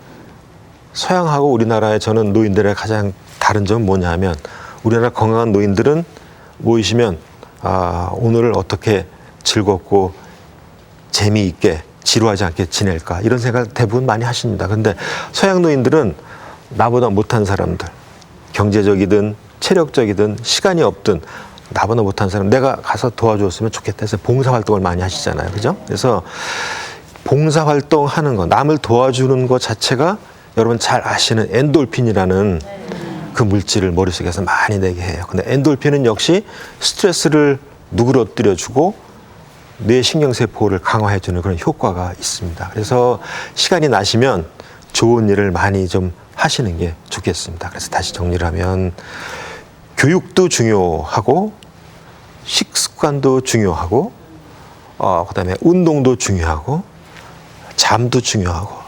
서양하고 우리나라의 저는 노인들의 가장 다른 점은 뭐냐 하면 우리나라 건강한 노인들은 모이시면 오늘을 어떻게 즐겁고 재미있게 지루하지 않게 지낼까 이런 생각 대부분 많이 하십니다. 그런데 서양 노인들은 나보다 못한 사람들 경제적이든 체력적이든 시간이 없든 나보다 못한 사람 내가 가서 도와줬으면 좋겠다 해서 봉사활동을 많이 하시잖아요. 그죠? 그래서 봉사활동하는 거 남을 도와주는 것 자체가 여러분 잘 아시는 엔돌핀이라는 그 물질을 머릿속에서 많이 내게 해요. 근데 엔돌핀은 역시 스트레스를 누그러뜨려주고 뇌 신경세포를 강화해주는 그런 효과가 있습니다. 그래서 시간이 나시면 좋은 일을 많이 좀 하시는 게 좋겠습니다. 그래서 다시 정리를 하면 교육도 중요하고 식습관도 중요하고 그다음에 운동도 중요하고 잠도 중요하고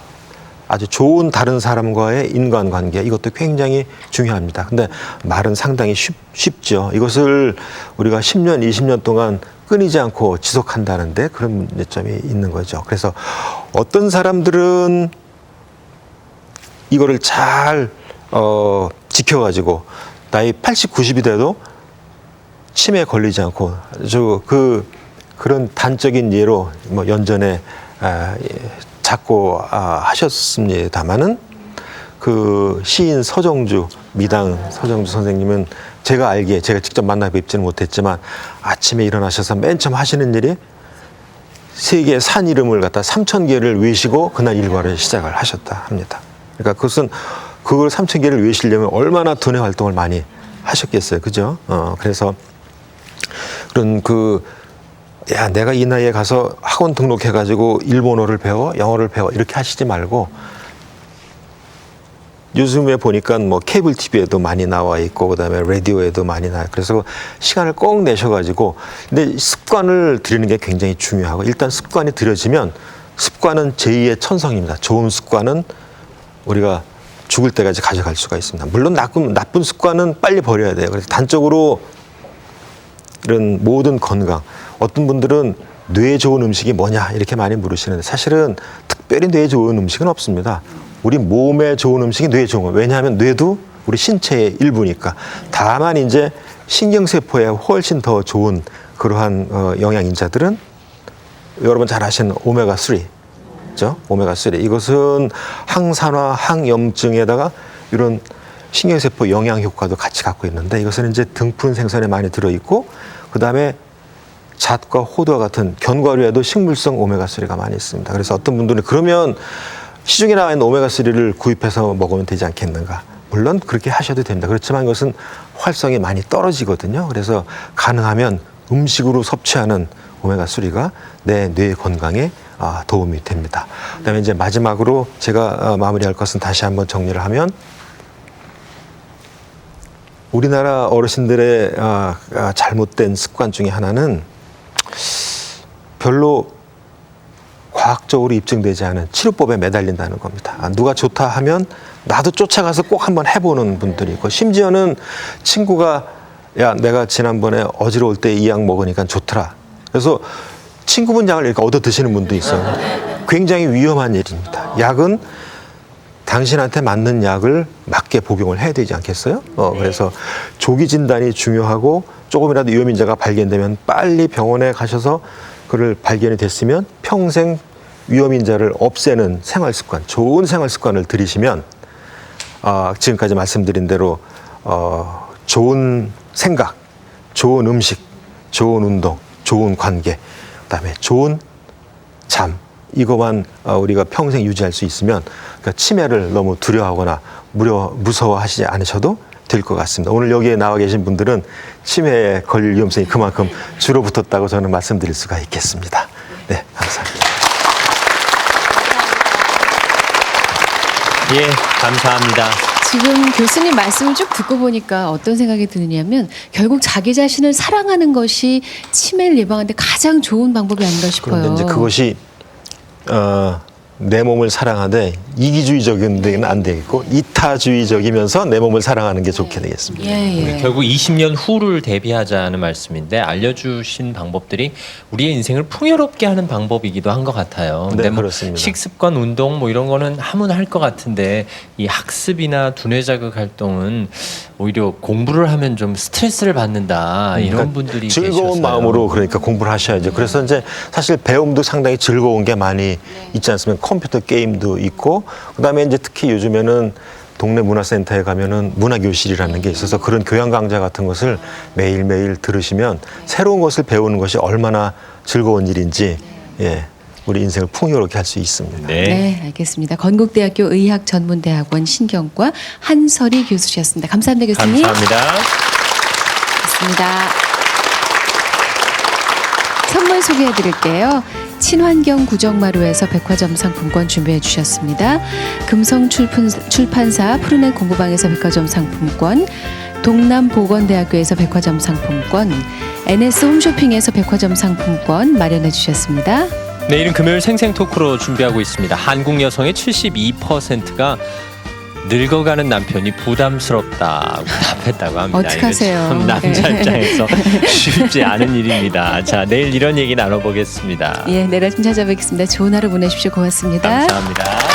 아주 좋은 다른 사람과의 인간관계 이것도 굉장히 중요합니다. 근데 말은 상당히 쉽죠. 이것을 우리가 10년, 20년 동안 끊이지 않고 지속한다는데 그런 점이 있는 거죠. 그래서 어떤 사람들은 이거를 잘 지켜가지고 나이 80, 90이 돼도 치매에 걸리지 않고 그런 단적인 예로 뭐 연전에 자꾸 하셨습니다마는 그 시인 서정주 미당 서정주 선생님은 제가 알기에 제가 직접 만나 뵙지는 못했지만 아침에 일어나셔서 맨 처음 하시는 일이 세계의 산 이름을 갖다 3,000개를 외시고 그날 일과를 시작을 하셨다 합니다. 그러니까 그것은 그걸 3,000개를 외시려면 얼마나 두뇌 활동을 많이 하셨겠어요, 그죠? 그래서 그런 야, 내가 이 나이에 가서 학원 등록해가지고 일본어를 배워, 영어를 배워 이렇게 하시지 말고 요즘에 보니까 뭐 케이블 TV에도 많이 나와 있고 그다음에 라디오에도 많이 나와요. 그래서 시간을 꼭 내셔가지고 근데 습관을 들이는 게 굉장히 중요하고 일단 습관이 들여지면 습관은 제2의 천성입니다. 좋은 습관은 우리가 죽을 때까지 가져갈 수가 있습니다. 물론 나쁜 습관은 빨리 버려야 돼요. 그래서 단적으로 이런 모든 건강 어떤 분들은 뇌에 좋은 음식이 뭐냐 이렇게 많이 물으시는데 사실은 특별히 뇌에 좋은 음식은 없습니다. 우리 몸에 좋은 음식이 뇌에 좋은 거예요. 왜냐하면 뇌도 우리 신체의 일부니까. 다만 이제 신경세포에 훨씬 더 좋은 그러한 영양인자들은 여러분 잘 아시는 오메가3 그죠? 오메가3 이것은 항산화, 항염증에다가 이런 신경세포 영양 효과도 같이 갖고 있는데 이것은 이제 등푸른 생선에 많이 들어있고 그 다음에 잣과 호두와 같은 견과류에도 식물성 오메가3가 많이 있습니다. 그래서 어떤 분들은 그러면 시중에 나와 있는 오메가3를 구입해서 먹으면 되지 않겠는가. 물론 그렇게 하셔도 됩니다. 그렇지만 이것은 활성이 많이 떨어지거든요. 그래서 가능하면 음식으로 섭취하는 오메가3가 내 뇌 건강에 도움이 됩니다. 그다음에 이제 마지막으로 제가 마무리할 것은 다시 한번 정리를 하면 우리나라 어르신들의 잘못된 습관 중에 하나는 별로 과학적으로 입증되지 않은 치료법에 매달린다는 겁니다. 누가 좋다 하면 나도 쫓아가서 꼭 한번 해보는 분들이 있고 심지어는 친구가 야, 내가 지난번에 어지러울 때 이 약 먹으니까 좋더라. 그래서 친구분 약을 이렇게 얻어 드시는 분도 있어요. 굉장히 위험한 일입니다. 약은 당신한테 맞는 약을 맞게 복용을 해야 되지 않겠어요? 그래서 조기 진단이 중요하고 조금이라도 위험인자가 발견되면 빨리 병원에 가셔서 그를 발견이 됐으면 평생 위험인자를 없애는 생활 습관, 좋은 생활 습관을 들이시면 지금까지 말씀드린 대로 좋은 생각, 좋은 음식, 좋은 운동, 좋은 관계, 그다음에 좋은 잠 이거만 우리가 평생 유지할 수 있으면 그러니까 치매를 너무 두려워하거나 무서워하시지 않으셔도 될 것 같습니다. 오늘 여기에 나와 계신 분들은 치매에 걸릴 위험성이 그만큼 줄어붙었다고 저는 말씀드릴 수가 있겠습니다. 네, 감사합니다. 예, 감사합니다. 지금 교수님 말씀을 쭉 듣고 보니까 어떤 생각이 드느냐면 결국 자기 자신을 사랑하는 것이 치매를 예방하는 데 가장 좋은 방법이 아닌가 싶어요. 그런데 이제 그것이 내 몸을 사랑하되 이기주의적인 데는 안 되겠고 이타주의적이면서 내 몸을 사랑하는 게 좋게 되겠습니다. 예. 결국 20년 후를 대비하자는 말씀인데 알려주신 방법들이 우리의 인생을 풍요롭게 하는 방법이기도 한 것 같아요. 네, 근데 뭐 그렇습니다. 식습관, 운동 뭐 이런 거는 하면 할 것 같은데 이 학습이나 두뇌 자극 활동은 오히려 공부를 하면 좀 스트레스를 받는다 이런 분들이 즐거운 계셔서요. 마음으로 그러니까 공부를 하셔야죠. 그래서 이제 사실 배움도 상당히 즐거운 게 많이 있지 않습니까? 컴퓨터 게임도 있고 그다음에 이제 특히 요즘에는 동네 문화센터에 가면은 문화교실이라는 게 있어서 그런 교양 강좌 같은 것을 매일매일 들으시면 새로운 것을 배우는 것이 얼마나 즐거운 일인지 우리 인생을 풍요롭게 할 수 있습니다. 네, 알겠습니다. 건국대학교 의학전문대학원 신경과 한설희 교수셨습니다. 감사합니다, 교수님. 감사합니다. 고맙습니다. 선물 소개해 드릴게요. 친환경 구정마루에서 백화점 상품권 준비해 주셨습니다. 금성 출판사 푸르넷 공부방에서 백화점 상품권, 동남보건대학교에서 백화점 상품권, NS 홈쇼핑에서 백화점 상품권 마련해 주셨습니다. 내일은 금요일 생생토크로 준비하고 있습니다. 한국 여성의 72%가 늙어가는 남편이 부담스럽다고 답했다고 합니다. 어떡하세요? 참 남자 입장에서 쉽지 않은 일입니다. 자, 내일 이런 얘기 나눠보겠습니다. 예, 내일 아침 찾아뵙겠습니다. 좋은 하루 보내십시오. 고맙습니다. 감사합니다.